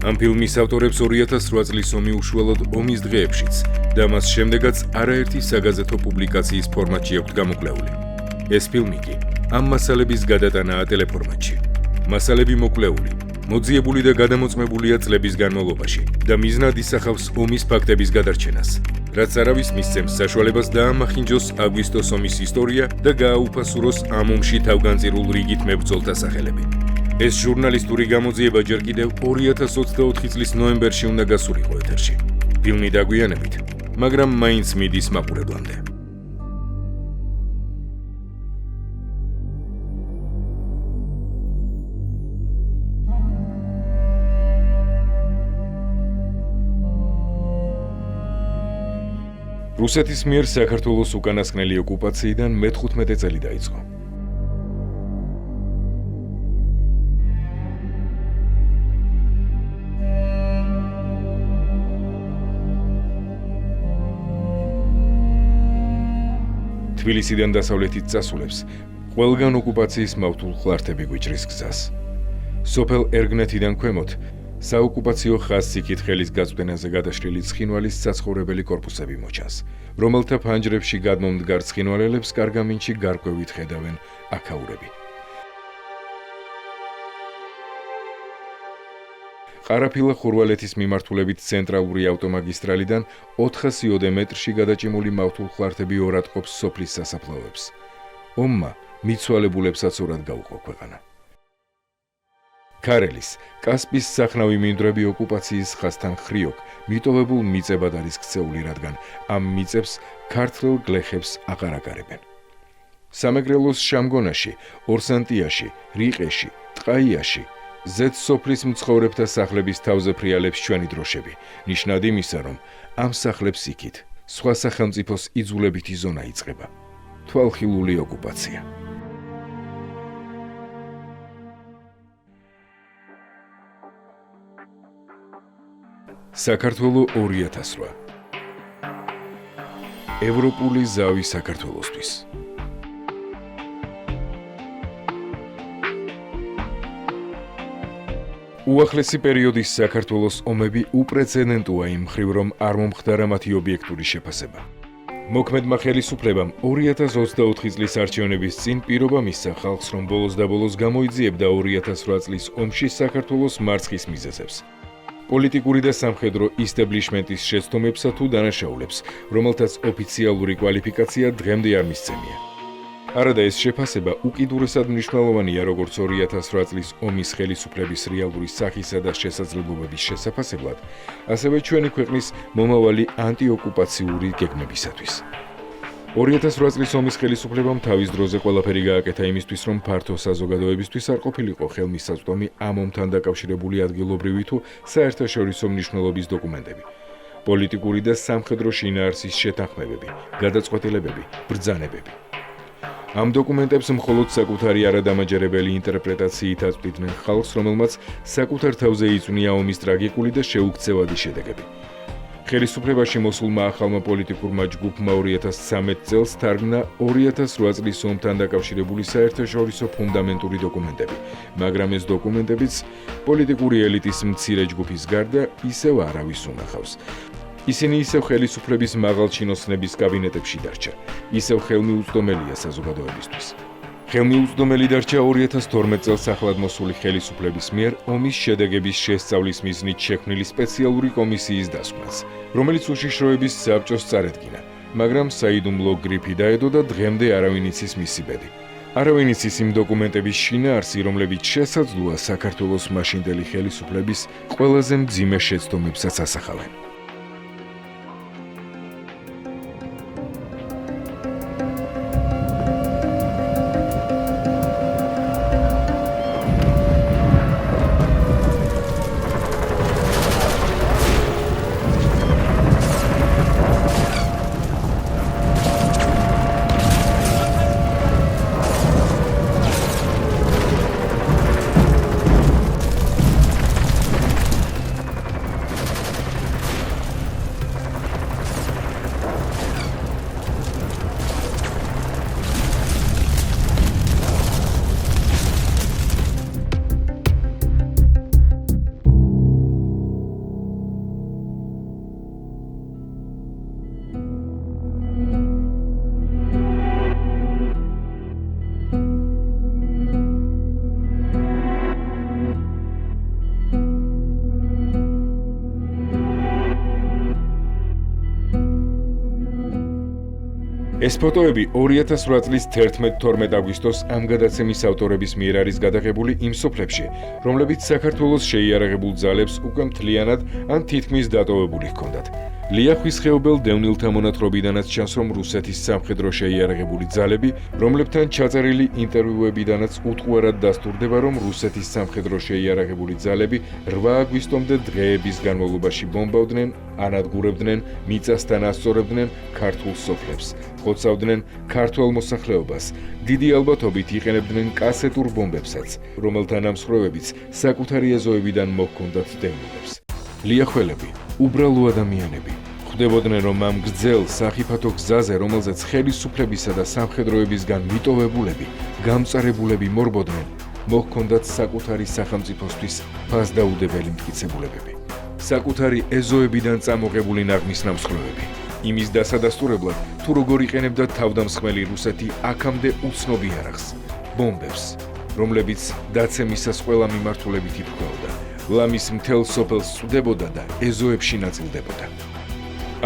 ამ ფილმის ავტორებს 2008 წლის ომი უშუალოდ ომის დღეებშიც და მას შემდეგაც არაერთი საგაზეთო პუბლიკაციის ფორმატში აქვთ გამოკვლეული. ეს ფილმი კი ამ მასალების გადატანაა ტელეფორმატში. მასალები მოკლეული, მოძიებული და გადამოწმებულია წლების განმავლობაში და მიზნად ისახავს ომის ფაქტების გადარჩენას, რაც არავის მისცემს საშუალებას დაამახინჯოს აგვისტოს ომის ისტორია და გააუფასუროს ამ ომში თავგანწირულ რიგით მებრძოლთა სახელები. ეს ჟურნალისტური გამოძიება ჯერ კიდევ 2024 წლის ნოემბერში უნდა გასულიყო ეთერში. ფილმი დაგვიანებით, მაგრამ მაინც მიდის მაყურებლამდე. რუსეთის მიერ საქართველოს უკანასკნელი ოკუპაციიდან მე-15 წელი დაიწყო. თბილისიდან დასავლეთით წასულებს ყველგან ოკუპაციის მავთულ ხლართები გვიჭრის გზას. სოფელ ერგნეთიდან ქვემოთ საოკუპაციო ხაზსიქით ხელის გაწვდენაზე გადაშლილი ცხინვალის საცხოვრებელი კორპუსები მოჩანს, რომელთა ფანჯრებში გადმომდგარ ცხინვალელებს კარგამინჩი გარკვევით ხედავენ აქაურები. ყარაფილა ხურვალეთის მიმართულებით ცენტრალური ავტომაგისტრალიდან 400-ოდე მეტრში გადაჭიმული მავთულ ხლართები ორატყობს სოფლის სასაფლაოებს. ომმა მიცვალებულებსაც ორად გაუყო ქვეყანა. ქარელის, კასპის სახნავი მინდვრები ოკუპაციის ხაზთან ხრიოკ, მიტოვებულ მიწებად არის ქცეული, რადგან ამ მიწებს ქართველ გლეხებს აღარ აკარებენ. სამეგრელოს შამგონაში, ორსანტიაში, რიყეში, ტყაიაში, ზეთ სოფლის მცხოვრებთა სახლების თავზე ფრიალებს ჩვენი დროშები, ნიშნად იმისა, რომ ამ სახლებს იქით სხვა სახელმწიფოს იძულებითი ზონა იწყება. თვალხილული ოკუპაცია. საქართველო 2008. ევროპული ზავი საქართველოსთვის. უახლესი პერიოდის საქართველოს ომები უპრეცედენტოა იმ მხრივ, რომ არ მომხდარა მათი ობიექტური შეფასება. მოქმედმა ხელისუფლებამ 2024 წლის არჩევნების წინ პირობა მისცა ხალხს, რომ ბოლოს და ბოლოს გამოიძიებდა 2008 წლის ომში საქართველოს მარცხის მიზეზებს. პოლიტიკური და სამხედრო ისტაბლიშმენტის შეცდომებსა თუ დანაშაულებს, რომელთაც ოფიციალური კვალიფიკაცია დღემდე არ მისცემია. არადა ეს შეფასება უკიდურესად მნიშვნელოვანია როგორც 2008 წლის ომის ხელისუფლების რეალური სახისა და შესაძლებლობების შესაფასებლად, ასევე ჩვენი ქვეყნის მომავალი ანტიოკუპაციური გეგმებისათვის. 2008 წლის ომის ხელისუფლებამ თავის დროზე ყველაფერი გააკეთა იმისთვის, რომ ფართო საზოგადოებისთვის არ ყოფილიყო ხელმისაწვდომი ამ ომთან დაკავშირებული ადგილობრივი თუ საერთაშორისო მნიშვნელობის დოკუმენტები, პოლიტიკური და სამხედრო შინაარსის შეთანხმებები, გადაწყვეტილებები, ბრძანებები. ამ დოკუმენტებს მხოლოდ საკუთარი არადამაჯერებელი ინტერპრეტაციით აწვდიდნენ ხალხს, რომელმაც საკუთარ თავზე იწვნია ომის ტრაგიკული და შეუქცევადი შედეგები. ხელისუფლებაში მოსულმა ახალმა პოლიტიკურმა ჯგუფმა 2013 წელს თარგმნა 2008 წლის ომთან დაკავშირებული საერთაშორისო ფუნდამენტური დოკუმენტები, მაგრამ ეს დოკუმენტებიც პოლიტიკური ელიტის მცირე ჯგუფის გარდა ისევ არავის უნახავს. ისინი ისევ ხელისუფლების მაღალჩინოსნების კაბინეტებში დარჩა, ისევ ხელმიუწვდომელია საზოგადოებისთვის. ხელმიუწვდომელი დარჩა 2012 წელს ახლად მოსული ხელისუფლების მიერ ომის შედეგების შესწავლის მიზნით შექმნილი სპეციალური კომისიის დასკვნაც, რომელიც უშიშროების საბჭოს წარედგინა, მაგრამ საიდუმლო გრიფი დაედო და დღემდე არავინ იცის მისი ბედი. არავინ იცის იმ დოკუმენტების შინაარსი, რომლებიც შესაძლოა საქართველოს მაშინდელი ხელისუფლების ყველაზე მძიმე შეცდომებსაც ასახავენ. ეს ფოტოები 2008 წლის 11-12 აგვისტოს ამ გადაცემის ავტორების მიერ არის გადაღებული იმ სოფლებში, რომლებიც საქართველოს შეიარაღებულ ძალებს უკვე მთლიანად ან თითქმის დატოვებული ჰქონდათ. ლიახვის ხეობელ დევნილთა მონათხრობიდანაც ჩანს, რომ რუსეთის სამხედრო შეიარაღებული ძალები, რომლებთან ჩაწერილი ინტერვიუებიდანაც უტყუარად დასტურდება, რომ რუსეთის სამხედრო შეიარაღებული ძალები 8 აგვისტომდე დღეების განმავლობაში ბომბავდნენ, ანადგურებდნენ, მიწასთან ასწორებდნენ ქართულ სოფლებს, ხოცავდნენ ქართველ მოსახლეობას, დიდი ალბათობით იყენებდნენ კასეტურ ბომბებსაც, რომელთა ნამსხვრევებიც საკუთარი ეზოებიდან მოჰქონდათ დევნილებს. ლიახველები, უბრალო ადამიანები, ხვდებოდნენ, რომ ამ გრძელ სახიფათო გზაზე, რომელზეც ხელისუფლებისა და სამხედროებისგან მიტოვებულები, გამწარებულები მორბოდნენ, მოჰქონდათ საკუთარი სახელმწიფოსთვის ფასდაუდებელი მტკიცებულებები. საკუთარი ეზოებიდან წამოღებული ნაღმის ნამსხვრევები. იმის დასადასტურებლად, თუ როგორ იყენებდა თავდამსხმელი რუსეთი აქამდე უცნობ იარაღს, ბომბებს, რომლებიც დაცემისას ყველა მიმართულებით იფრქვაოდა. ლამის მთელ სოფელს წვდებოდა და ეზოებში ნაწილდებოდა.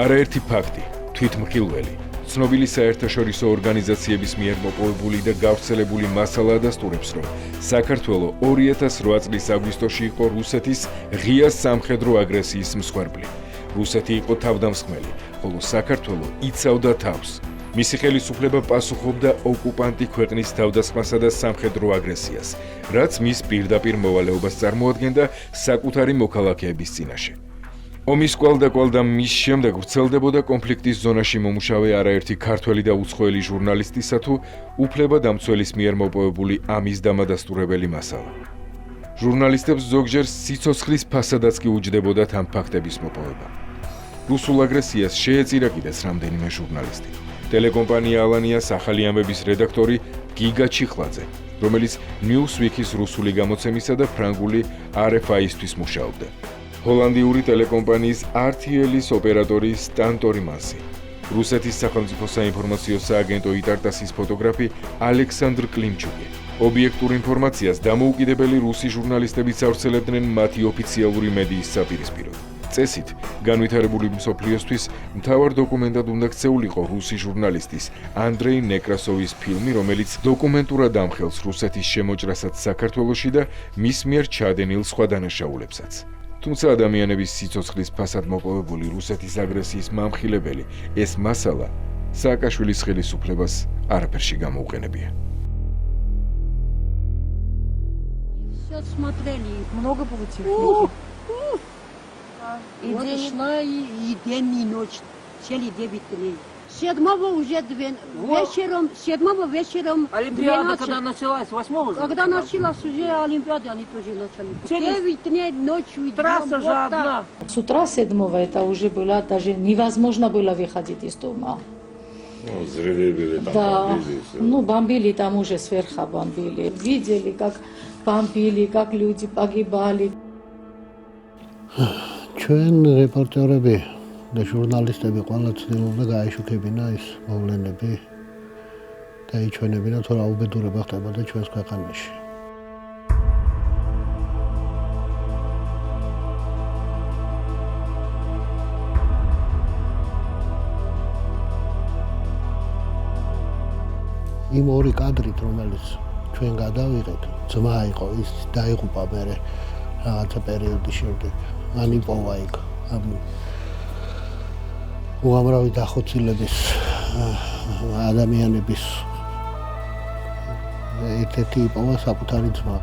არაერთი ფაქტი, თვითმხილველი, ცნობილი საერთაშორისო ორგანიზაციების მიერ მოპოვებული და გავრცელებული მასალა ადასტურებს, რომ საქართველო 2008 წლის აგვისტოში იყო რუსეთის ღია სამხედრო აგრესიის მსხვერპლი. რუსეთი იყო თავდამსხმელი, ხოლო საქართველო იცავდა თავს. მისი ხელისუფლება პასუხობდა ოკუპანტი ქვეყნის თავდასხმასა და სამხედრო აგრესიას, რაც მის პირდაპირ მოვალეობას წარმოადგენდა საკუთარი მოქალაქეების წინაშე. ომის კვალდაკვალ და მის შემდეგ ვრცელდებოდა კონფლიქტის ზონაში მომუშავე არაერთი ქართველი და უცხოელი ჟურნალისტისა თუ უფლებადამცველის მიერ მოპოვებული ამის დამადასტურებელი მასალა. ჟურნალისტებს ზოგჯერ სიცოცხლის ფასადაც კი უჯდებოდათ ამ ფაქტების მოპოვება. რუსულ აგრესიას შეეწირა კიდეც რამდენიმე ჟურნალისტი. ტელეკომპანია ალანიას ახალი ამბების რედაქტორი გიგა ჩიხლაძე, რომელიც Newsweek-ის რუსული გამოცემისა და ფრანგული RFI-ისთვის მუშაობდა. ჰოლანდიური ტელეკომპანიის RTL-ის ოპერატორი სტან ტორიმანსი, რუსეთის სახელმწიფო საინფორმაციო სააგენტო იტარტასის ფოტოგრაფი ალექსანდრ კლიმჩუკი. ობიექტურ ინფორმაციას დამოუკიდებელი რუსი ჟურნალისტებიც ავრცელებდნენ მათი ოფიციალური მედიის საპირისპიროდ. წესით, განვითარებული მსოფლიოსთვის მთავარ დოკუმენტად უნდა ქცეულიყო რუსი ჟურნალისტის ანდრეი ნეკრასოვის ფილმი, რომელიც დოკუმენტურად ამხელს რუსეთის შემოჭრასაც საქართველოში და მის მიერ ჩადენილ სხვა დანაშაულებსაც. თუმცა ადამიანების სიცოცხლის ფასად მოპოვებული რუსეთის აგრესიის მამხილებელი ეს მასალა სააკაშვილის ხელისუფლებას არაფერში გამოუყენებია. Смотрели, много получили. И шла и день, и ночь, цели 9 дней. 7-го уже вечером, Олимпиада когда началась, 8-го уже? Когда началась уже Олимпиада, они тоже начали. 9 дней ночью и Трасса же одна. С утра 7-го это уже было, даже невозможно было выходить из дома. Ну, взрывы там Да, бомбили. ну бомбили там уже сверху бомбили. Видели, как бомбили, как люди погибали. ჩვენ რეპორტერები და ჟურნალისტები ყველა ცდილობდა გაეშუქებინა ის მოვლენები და იჩვენებინა თუ რა უბედურება ხდებოდა ჩვენს ქვეყანაში. იმ ორი კადრით, რომელიც ჩვენ გადავიღეთ, ძმა იყო, ის დაიღუპა მერე რაღაცა პერიოდის შემდეგ. ან იპოვა იქ ამ უამრავი დახოცილების ადამიანების ერთ-ერთი იპოვა საკუთარი ძმა.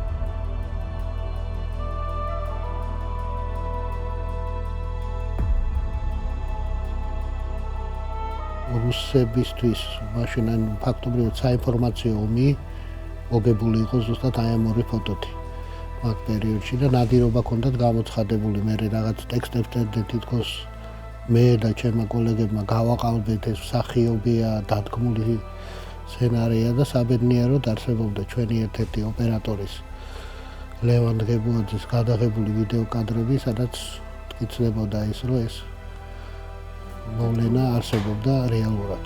რუსებისთვის მაშინ ფაქტობრივად საინფორმაციო ომი მოგებული იყო ზუსტად აი ამ ორი ფოტოთი. მაგ პერიოდში და ნადირობა ჰქონდათ გამოცხადებული, მე რაღაც ტექსტებთან თითქოს მე და ჩემმა კოლეგებმა გავაყალბეთ ეს მსახიობია, დადგმული სცენარია და საბედნიეროდ არსებობდა ჩვენი ერთ-ერთი ოპერატორის ლევან გებუაძის გადაღებული ვიდეო კადრები, სადაც მტკიცდებოდა ის, რომ ეს მოვლენა არსებობდა რეალურად.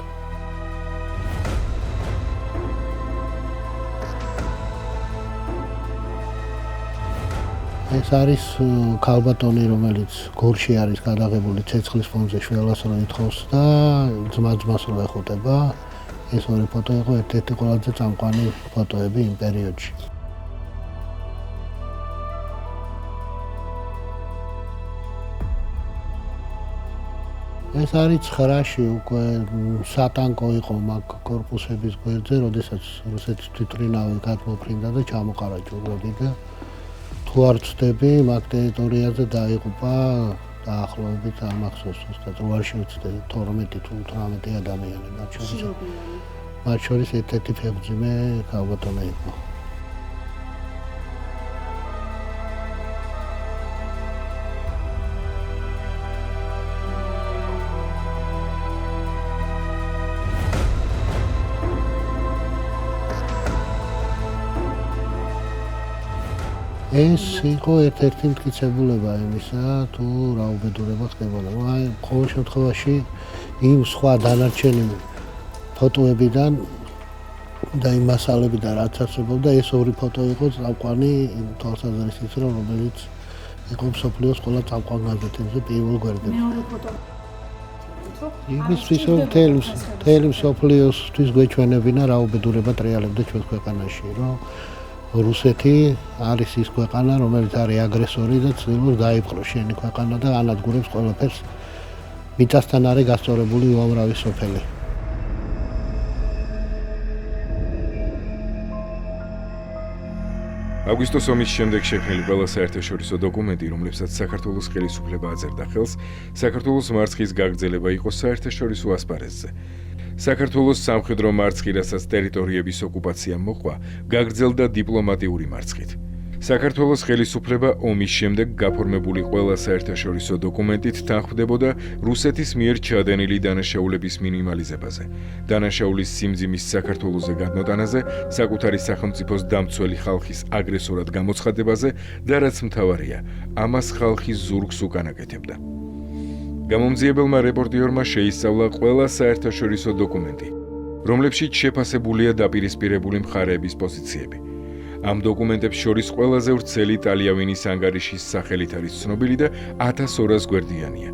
ეს არის ქალბატონი, რომელიც გორში არის გადაღებული ცეცხლის ფონზე შველას რო ითხოვს და ძმა-ძმას რო ეხუტება. ეს ორი ფოტო იყო ერთ-ერთი ყველაზე წამყვანი ფოტოები იმ პერიოდში. ეს არის 9-ში უკვე სატანკო იყო მაგ корпуსების გვერდზე, როდესაც რუსეთის თვითმფრინავი გადმოფრინდა და ჩამოყარა ჭურვები და თუ არ ვცდები, მაგ ტერიტორიაზე დაიღუპა დაახლოებით არ მახსოვს ზუსტად 8 შევცდები 12 თუ 18 ადამიანი მათ შორის ერთ-ერთი ფეხმძიმე ქალბატონი იყო. ეს იყო ერთ-ერთი მტკიცებულება იმისა, თუ რა უბედურება ხდებოდა. აი, ყოველ შემთხვევაში იმ სხვა დანარჩენი ფოტოებიდან და იმ მასალებიდან რაც არსებობდა, ეს ორი ფოტო იყო წამყვანი იმ თვალსაზრისით, რომელიც იყო მსოფლიოს ყველა წამყვან გაზეთებზე პირველ გვერდებზე. მეორე ფოტო. იმისთვის მთელი მსოფლიოსთვის გვეჩვენებინა რა უბედურება ტრიალებდა ჩვენ ქვეყანაში, რომ რუსეთი არის ის ქვეყანა, რომელიც არის აგრესორი და ცდილობს დაიპყროს შენი ქვეყანა და ანადგურებს ყველაფერს მიწასთან არის გასწორებული უამრავი სოფელი. აგვისტოს ომის შემდეგ შექმნილი ყველა საერთაშორისო დოკუმენტი, რომლებსაც საქართველოს ხელისუფლება აწერდა ხელს, საქართველოს მარცხის გაგრძელება იყო საერთაშორისო ასპარეზზე. საქართველოს სამხედრო მარცხი, რასაც ტერიტორიების ოკუპაცია მოყვა, გაგრძელდა დიპლომატიური მარცხით. საქართველოს ხელისუფლება ომის შემდეგ გაფორმებული ყველა საერთაშორისო დოკუმენტით თანხმდებოდა რუსეთის მიერ ჩადენილი დანაშაულების მინიმალიზებაზე, დანაშაულის სიმძიმის საქართველოზე გადმოტანაზე, საკუთარი სახელმწიფოს დამცველი ხალხის აგრესორად გამოცხადებაზე და რაც მთავარია, ამას ხალხის ზურგს უკანაკეთებდა. გამომძიებელმა რეპორტიორმა შეისწავლა ყველა საერთაშორისო დოკუმენტი, რომლებშიც შეფასებულია დაპირისპირებული მხარეების პოზიციები. ამ დოკუმენტებს შორის ყველაზე ვრცელი ტალიავინის ანგარიშის სახელით არის ცნობილი და 1200 გვერდიანია.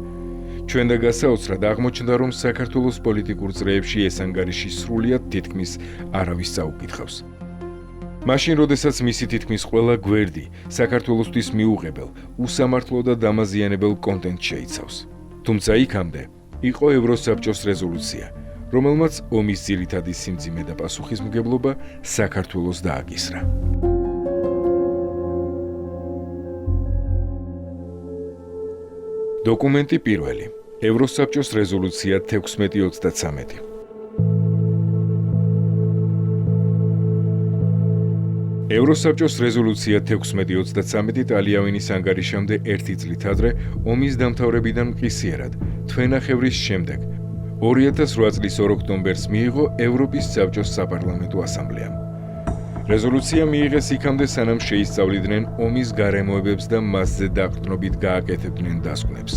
ჩვენ და გასაოცრად აღმოჩნდა, რომ საქართველოს პოლიტიკურ წრეებში ეს ანგარიში სრულიად თითქმის არავის წაუკითხავს. მაშინ, როდესაც მისი თითქმის ყველა გვერდი საქართველოსთვის მიუღებელ, უსამართლო და დამაზიანებელ კონტენტს შეიცავს. თუმცა იქამდე იყო ევროსაბჭოს რეზოლუცია, რომელმაც ომის ძირითადი სიმძიმე და პასუხისმგებლობა საქართველოს დააკისრა. დოკუმენტი პირველი. ევროსაბჭოს რეზოლუცია 1633. ევროსაბჭოს რეზოლუცია 1633 ტალიავინის ანგარიშამდე ერთი წლით ადრე ომის დამთავრებიდან მყისიერად, თვენახევრის შემდეგ 2008 წლის 2 ოქტომბერს მიიღო ევროპის საბჭოს საპარლამენტო ასამბლეამ. რეზოლუცია მიიღეს იქამდე, სანამ შეისწავლიდნენ ომის გარემოებებს და მასზე დაყრდნობით გააკეთებდნენ დასკვნებს.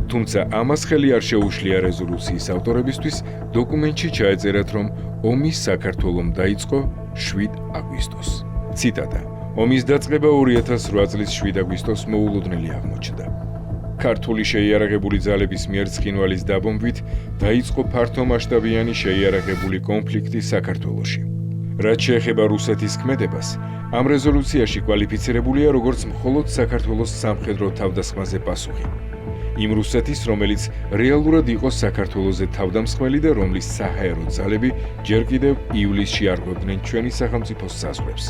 თუმცა ამას ხელი არ შეუშლია რეზოლუციის ავტორებისთვის, დოკუმენტში ჩაეწერათ, რომ ომი საქართველომ დაიწყო 7 აგვისტოს. ციტატა: ომის დაწყება 2008 წლის 7 აგვისტოს მოულოდნელი აღმოჩნდა. ქართული შეიარაღებული ძალების მიერ ცხინვალის დაბომბვით დაიწყო ფართომასშტაბიანი შეიარაღებული კონფლიქტი საქართველოში. რაც შეეხება რუსეთის ქმედებას, ამ რეზოლუციაში კვალიფიცირებულია როგორც მხოლოდ საქართველოს სამხედრო თავდასხმაზე პასუხი. იმ რუსეთის, რომელიც რეალურად იყო საქართველოზე თავდამსხმელი და რომლის საჰაერო ძალები ჯერ კიდევ ივლისში არღვევდნენ ჩვენი სახელმწიფოს საზღვრებს.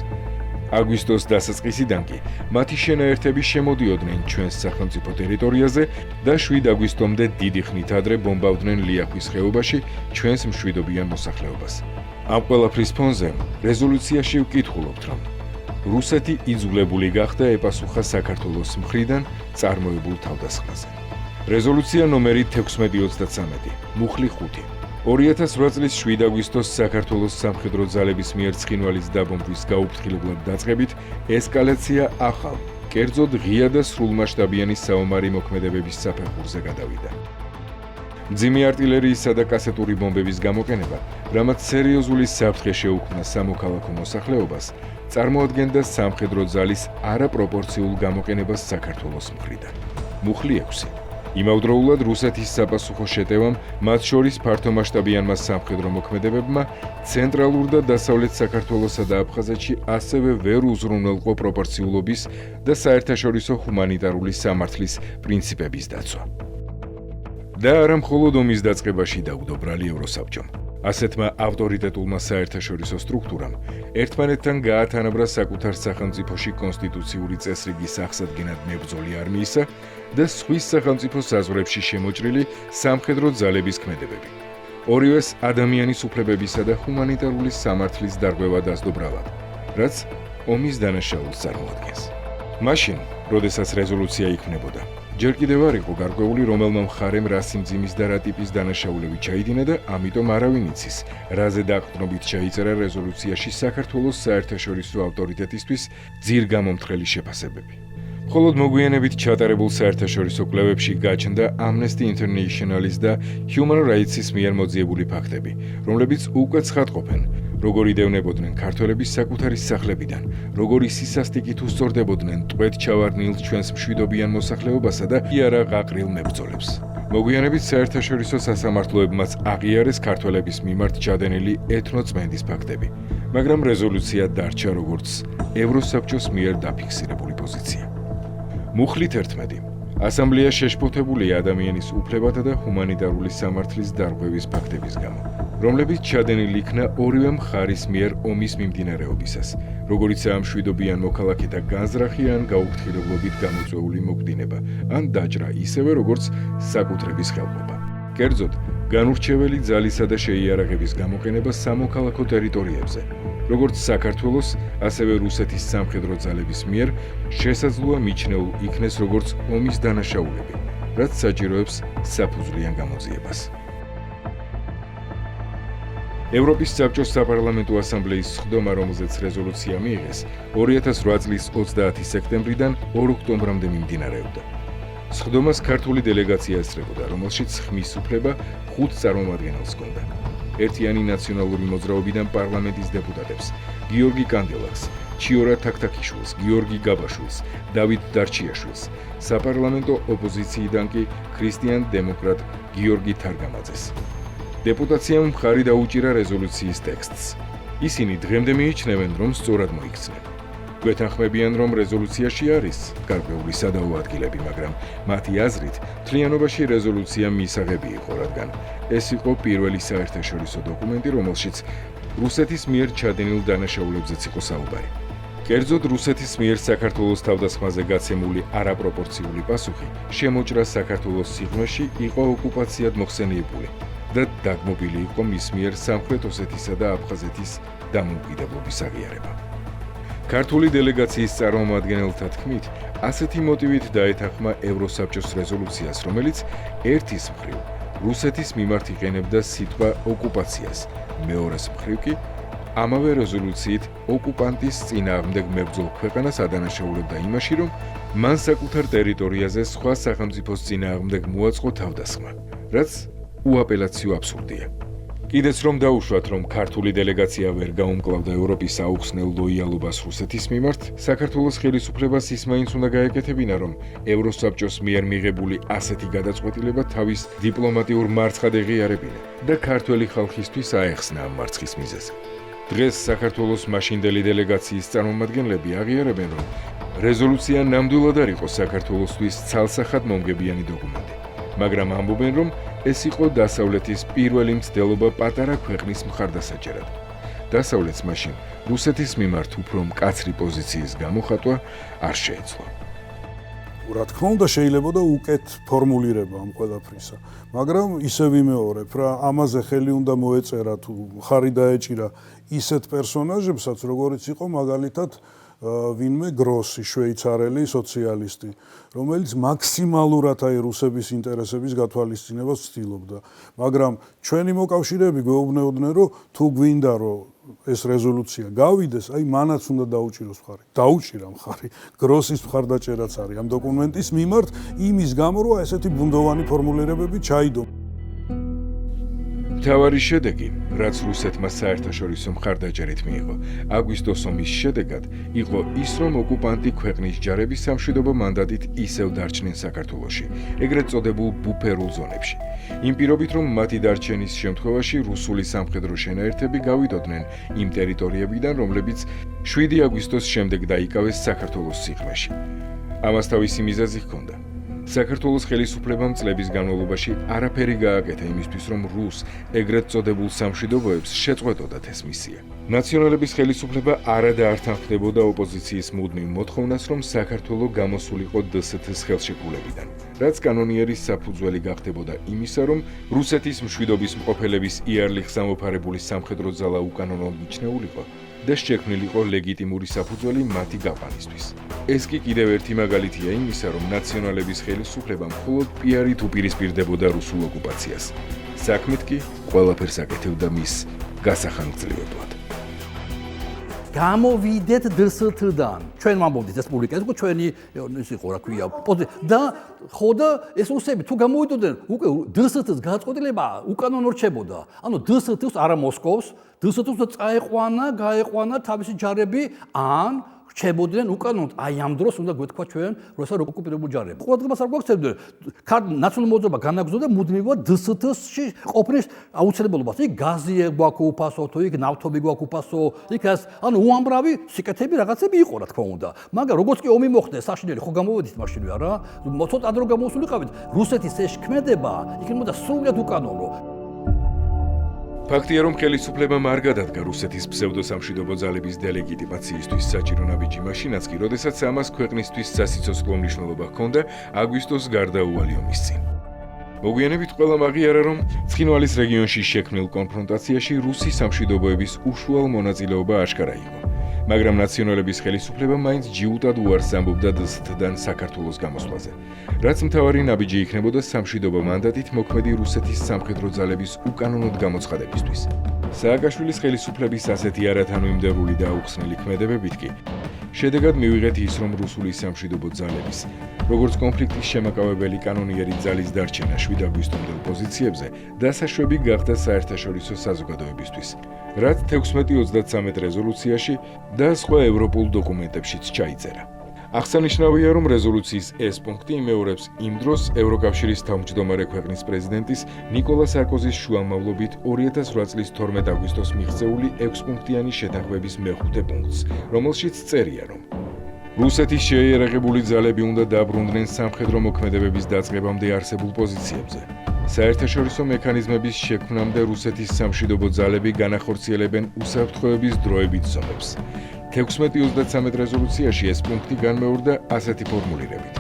აგვისტოს დასაწყისიდან კი მათი შენაერთები შემოდიოდნენ ჩვენს სახელმწიფო ტერიტორიაზე და 7 აგვისტომდე დიდი ხნით ადრე ბომბავდნენ ლიახვის ხეობაში ჩვენს მშვიდობიან მოსახლეობას. ამ ყველაფრის ფონზე რეზოლუციაში ვკითხულობთ, რომ რუსეთი იძულებული გახდა ეპასუხა საქართველოს მხრიდან წარმოებულ თავდასხმაზე. რეზოლუცია ნომერი 1633, მუხლი 5. 2008 წლის 7 აგვისტოს საქართველოს სამხედრო ძალების მიერ ცხინვალის დაბომბვის გაუფრთხილებლად დაწყებით ესკალაცია ახალ, კერძოდ ღია და სრულმასშტაბიანი საომარი მოქმედებების საფეხურზე გადავიდა. მძიმე არტილერიისა და კასეტური ბომბების გამოყენება, რამაც სერიოზული საფრთხე შეუქმნა სამოქალაქო მოსახლეობას, წარმოადგენდა სამხედრო ძალის არაპროპორციულ გამოყენებას საქართველოს მხრიდან. მუხლი 6. იმავდროულად რუსეთის საპასუხო შეტევამ, მათ შორის ფართომასშტაბიანმა სამხედრო მოქმედებებმა, ცენტრალურ და დასავლეთ საქართველოსა და აფხაზეთში ასევე ვერ უზრუნველყო პროპორციულობის და საერთაშორისო ჰუმანიტარული სამართლის პრინციპების დაცვა. და არა მხოლოდ ომის დაწყებაში დაუდობრალი ევროსაბჭომ. ასეთმა ავტორიტეტულმა საერთაშორისო სტრუქტურამ ერთმანეთთან გაათანაბრა საკუთარ სახელმწიფოში კონსტიტუციური წესრიგის აღსადგენად მებრძოლი არმიისა და სხვის სახელმწიფო საზღვრებში შემოჭრილი სამხედრო ძალების ქმედებები. ორივეს ადამიანის უფლებებისა და ჰუმანიტარული სამართლის დარღვევა დასდობრავად, რაც ომის დანაშაულს წარმოადგენს. მაშინ, როდესაც რეზოლუცია იქმნებოდა, ჯერ კიდევ არ იყო გარკვეული, რომელმა მხარემ რა სიმძიმის და რა ტიპის დანაშაულები ჩაიდინა და ამიტომ არავინ იცის, რაზე დაყრდნობით ჩაიწერა რეზოლუციაში საქართველოს საერთაშორისო ავტორიტეტისთვის ძირგამომთხრელი შეფასებები. მხოლოდ მოგვიანებით ჩატარებულ საერთაშორისო კვლევებში გაჩნდა Amnesty International-ის და Human Rights-ის მიერ მოძიებული ფაქტები, რომლებიც უკვე ცხადყოფენ, როგორ იდევნებოდნენ ქართველების საკუთარი სახლებიდან, როგორი სისასტიკით უსწორდებოდნენ ტყვედ ჩავარდნილ ჩვენს მშვიდობიან მოსახლეობასა და იარა გაყრილ მებრძოლებს. მოგვიანებით საერთაშორისო სასამართლოებმაც აღიარეს ქართველების მიმართ ჩადენილი ეთნოწმენდის ფაქტები, მაგრამ რეზოლუცია დარჩა როგორც ევროსაბჭოს მიერ დაფიქსირებული პოზიცია. მუხლით 11. ასამბლეა შეშფოთებულია ადამიანის უფლებათა და ჰუმანიტარული სამართლის დარღვევის ფაქტების გამო, რომლებიც ჩადენილი იქნა ორივე მხარის მიერ ომის მიმდინარეობისას, როგორიცაა მშვიდობიან მოქალაქეთა განზრახი ან გაუფრთხილებლობით გამოწვეული მოგვდინება, ან დაჭრა ისევე როგორც საკუთრების ხელყოფა. კერძოდ, განურჩეველი ძალისა და შეიარაღების გამოყენება სამოქალაქო ტერიტორიებზე, როგორც საქართველოს, ასევე რუსეთის სამხედრო ძალების მიერ შესაძლოა მიჩნეულ იქნეს როგორც ომის დანაშაულები, რაც საჭიროებს საფუძვლიან გამოძიებას. ევროპის საბჭოს საპარლამენტო ასამბლეის სხდომა, რომელზეც რეზოლუცია მიიღეს, 2008 წლის 30 სექტემბრიდან 2 ოქტომბრამდე მიმდინარეობდა. სხდომას ქართული დელეგაცია ესწრებოდა, რომელშიც ხმის უფლება 5 წარმომადგენელს ჰქონდა. ერთიანი ნაციონალური მოძრაობიდან პარლამენტის დეპუტატებს, გიორგი კანდელაკს, ჩიორა თაქთაქიშვილს, გიორგი გაბაშვილს, დავით დარჩიაშვილს, საპარლამენტო ოპოზიციიდან კი ქრისტიან დემოკრატ გიორგი თარგამაძეს. დეპუტაციამ მხარი დაუჭირა რეზოლუციის ტექსტს. ისინი დღემდე მიიჩნევენ, რომ სწორად მოიქცნენ. გვეთანხმებიან, რომ რეზოლუციაში არის გარკვეული სადავო ადგილები, მაგრამ მათი აზრით, მთლიანობაში რეზოლუცია მისაღები იყო, რადგან ეს იყო პირველი საერთაშორისო დოკუმენტი, რომელშიც რუსეთის მიერ ჩადენილ დანაშაულებზეც იყო საუბარი. კერძოდ, რუსეთის მიერ საქართველოს თავდასხმაზე გაცემული არაპროპორციული პასუხი შემოჭრა საქართველოს სიღრმეში იყო ოკუპაციად მოხსენიებული და დაგმობილი იყო მის მიერ სამხრეთ ოსეთისა და აფხაზეთის დამოუკიდებლობის აღიარება. ქართული დელეგაციის წარმომადგენელთა თქმით, ასეთი მოტივით დაეთანხმა ევროსაბჭოს რეზოლუციას, რომელიც ერთის მხრივ რუსეთის მიმართ იყენებდა სიტყვა ოკუპაციას, მეორეს მხრივ კი ამავე რეზოლუციით ოკუპანტის წინააღმდეგ მებრძოლ ქვეყანას ადანაშაულებდა იმაში, რომ მან საკუთარ ტერიტორიაზე სხვა სახელმწიფოს წინააღმდეგ მოაწყო თავდასხმა, რაც უაპელაციო აბსურდია. კიდეც რომ დაუშვათ, რომ ქართული დელეგაცია ვერ გაუმკლავდა ევროპის აუხსნელ ლოიალობას რუსეთის მიმართ, საქართველოს ხელისუფლებას ის მაინც უნდა გაეკეთებინა, რომ ევროსაბჭოს მიერ მიღებული ასეთი გადაწყვეტილება თავის დიპლომატიურ მარცხად ეღიარებინა და ქართველი ხალხისთვის აეხსნა ამ მარცხის მიზეზი. დღეს საქართველოს მაშინდელი დელეგაციის წარმომადგენლები აღიარებენ, რომ რეზოლუცია ნამდვილად არ იყო საქართველოსთვის ცალსახად მომგებიანი დოკუმენტი, მაგრამ ამბობენ, რომ ეს იყო დასავლეთის პირველი მცდელობა პატარა ქვეყნის მხარდასაჭერად. დასავლეთს მაშინ რუსეთის მიმართ უფრო მკაცრი პოზიციის გამოხატვა არ შეეძლო. რა თქმა უნდა, შეიძლება და უკეთ ფორმულირება ამ ყველაფრისა, მაგრამ ისე ვიმეორებ რა, ამაზე ხელი უნდა მოეწერა თუ ხარი დაეჭირა ისეთ პერსონაჟებსაც, როგორიც იყო მაგალითად ვინმე გროსი, შვეიცარელი სოციალისტი, რომელიც მაქსიმალურად რუსების ინტერესების გათვალისწინებას ცდილობდა. მაგრამ ჩვენი მოკავშირეები გვეუბნებოდნენ, რომ თუ გვინდა რომ ეს რეზოლუცია გავიდეს, მანაც უნდა დაუჭიროს მხარი. დაუჭირა მხარი. გროსის მხარდაჭერაც არის ამ დოკუმენტის მიმართ იმის გამო, რომ ესეთი ბუნდოვანი ფორმულირებები ჩაიდო. მთავარი შედეგი, რაც რუსეთმა საერთაშორისო მხარდაჭერით მიიღო, აგვისტოს ომის შედეგად იყო ის, რომ ოკუპანტი ქვეყნის ჯარები სამშვიდობო მანდატით ისევ დარჩნენ საქართველოში, ეგრეთ წოდებულ ბუფერულ ზონებში. იმ პირობით, რომ მათი დარჩენის შემთხვევაში რუსული სამხედრო შენაერთები გავიდოდნენ იმ ტერიტორიებიდან, რომლებიც 7 აგვისტოს შემდეგ დაიკავეს საქართველოს სიღრმეში. ამას თავისი მიზეზი ჰქონდა. საქართველოს ხელისუფლებამ წლების განმავლობაში არაფერი გააკეთა იმისთვის, რომ რუს ეგრეთ წოდებულ სამშვიდობოებს შეწყვეტოდათ ეს მისია. ნაციონალების ხელისუფლება არადა არ თანხმდებოდა ოპოზიციის მუდმივ მოთხოვნას, რომ საქართველო გამოსულიყო დსთ-ს ხელშეკრულებიდან, რაც კანონიერის საფუძველი გახდებოდა იმისა, რომ რუსეთის მშვიდობის მყოფელების იარლიხს ამოფარებული სამხედრო ძალა უკანონოდ მიჩნეულიყო და შექმნილიყო ლეგიტიმური საფუძველი მათი გაყვანისთვის. ეს კი კიდევ ერთი მაგალითია იმისა, რომ ნაციონალების ხელისუფლება მხოლოდ პიარით უპირისპირდებოდა რუსულ ოკუპაციას. საქმით კი ყველაფერს აკეთებდა მის გასახანგრძლივებლად. გამოვიდეთ დსთ-დან. ჩვენ ვამბობთ რესპუბლიკას, ჩვენი ის იყო, რა ქვია, და ხო და ეს რუსები თუ გამოვიდოდნენ, უკვე დსთ-ს გაწყვეტილება უკანონო რჩებოდა. ანუ დსთ-ს არა მოსკოვს, დსთ-ს გაეყვანა თავისი ჯარები ან რჩებოდნენ უკანონოდ. აი ამ დროს უნდა გვეთქვა ჩვენ რუსეთის ოკუპირებულ ჯარებს. ყურადღებას არ გვაქცევდნენ. ნაციონალური მოძრაობა განაგრძობდა მუდმივად დსთ-ში ყოფნის აუცილებლობას. იქ გაზი გვაქვს უფასო, თუ იქ ნავთობი გვაქვს უფასო, იქ ანუ უამრავი სიკეთები რაღაცები იყო, რა თქმა უნდა. მაგრამ როგორც კი ომი მოხდა, საშინელი ხო გამოვედით მაშინვე არა? ცოტა ადრე გამოსულიყავით. რუსეთის ეს ქმედება იქნებოდა სრულიად უკანონო. ფაქტია, რომ ხელისუფლებამ არ გადადგა რუსეთის ფსევდოსამშვიდობო ძალების დელეგიტიმაციისთვის საჭირო ნაბიჯი მაშინაც კი, როდესაც ამას ქვეყნისთვის სასიცოცხლო მნიშვნელობა ჰქონდა აგვისტოს გარდაუვალი ომის წინ. მოგვიანებით ყველამ აღიარა, რომ ცხინვალის რეგიონში შექმნილ კონფრონტაციაში რუსი სამშვიდობოების უშუალო მონაწილეობა აშკარა იყო. მაგრამ ნაციონალების ხელისუფლება მაინც ჯიუტად უარს ამბობდა დსთ-დან საქართველოს გამოსვლაზე, რაც მთავარი ნაბიჯი იქნებოდა სამშვიდობო მანდატით მოქმედი რუსეთის სამხედრო ძალების უკანონოდ გამოცხადებისთვის. სააკაშვილის ხელისუფლების ასეთი არათანმიმდევრული და აუხსნელი ქმედებებით კი შედეგად მივიღეთ ის, რომ რუსული სამშვიდობო ძალების, როგორც კონფლიქტის შემაკავებელი კანონიერი ძალის დარჩენა 7 აგვისტომდელ პოზიციებზე დასაშვები გახდა საერთაშორისო საზოგადოებისთვის, რაც 1633 რეზოლუციაში და სხვა ევროპულ დოკუმენტებშიც ჩაიწერა. აღსანიშნავია, რომ რეზოლუციის ეს პუნქტი იმეორებს იმ დროს ევროკავშირის თავმჯდომარე ქვეყნის პრეზიდენტის ნიკოლა სარკოზის შუამავლობით 2008 წლის 12 აგვისტოს მიღწეული 6-პუნქტიანი შეთანხმების მეხუთე პუნქტს, რომელშიც წერია, რომ რუსეთის შეიარაღებული ძალები უნდა დაბრუნდნენ სამხედრო მოქმედებების დაწყებამდე არსებულ პოზიციებზე. საერთაშორისო მექანიზმების შექმნამდე რუსეთის სამშვიდობო ძალები განახორციელებენ უსაფრთხოების დროებით ზომებს. 1633 რეზოლუციაში ეს პუნქტი განმეორდა ასეთი ფორმულირებით.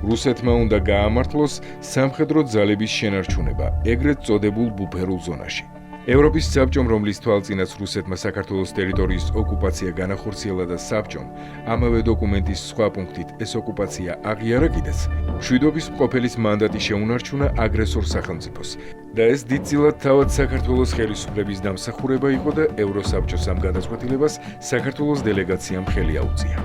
რუსეთმა უნდა გაამართლოს სამხედრო ძალების შენარჩუნება ეგრეთ წოდებულ ბუფერულ ზონაში. ევროპის საბჭომ, რომლის თვალწინაც რუსეთმა საქართველოს ტერიტორიის ოკუპაცია განახორციელა და საბჭომ ამავე დოკუმენტის სხვა პუნქტით ეს ოკუპაცია აღიარა კიდეც, მშვიდობის მყოფელის მანდატი შეუნარჩუნა აგრესორ სახელმწიფოს და ეს დიდწილად თავად საქართველოს ხელისუფლების დამსახურება იყო და ევროსაბჭოს ამ გადაწყვეტილებას საქართველოს დელეგაციამ ხელი აუწია.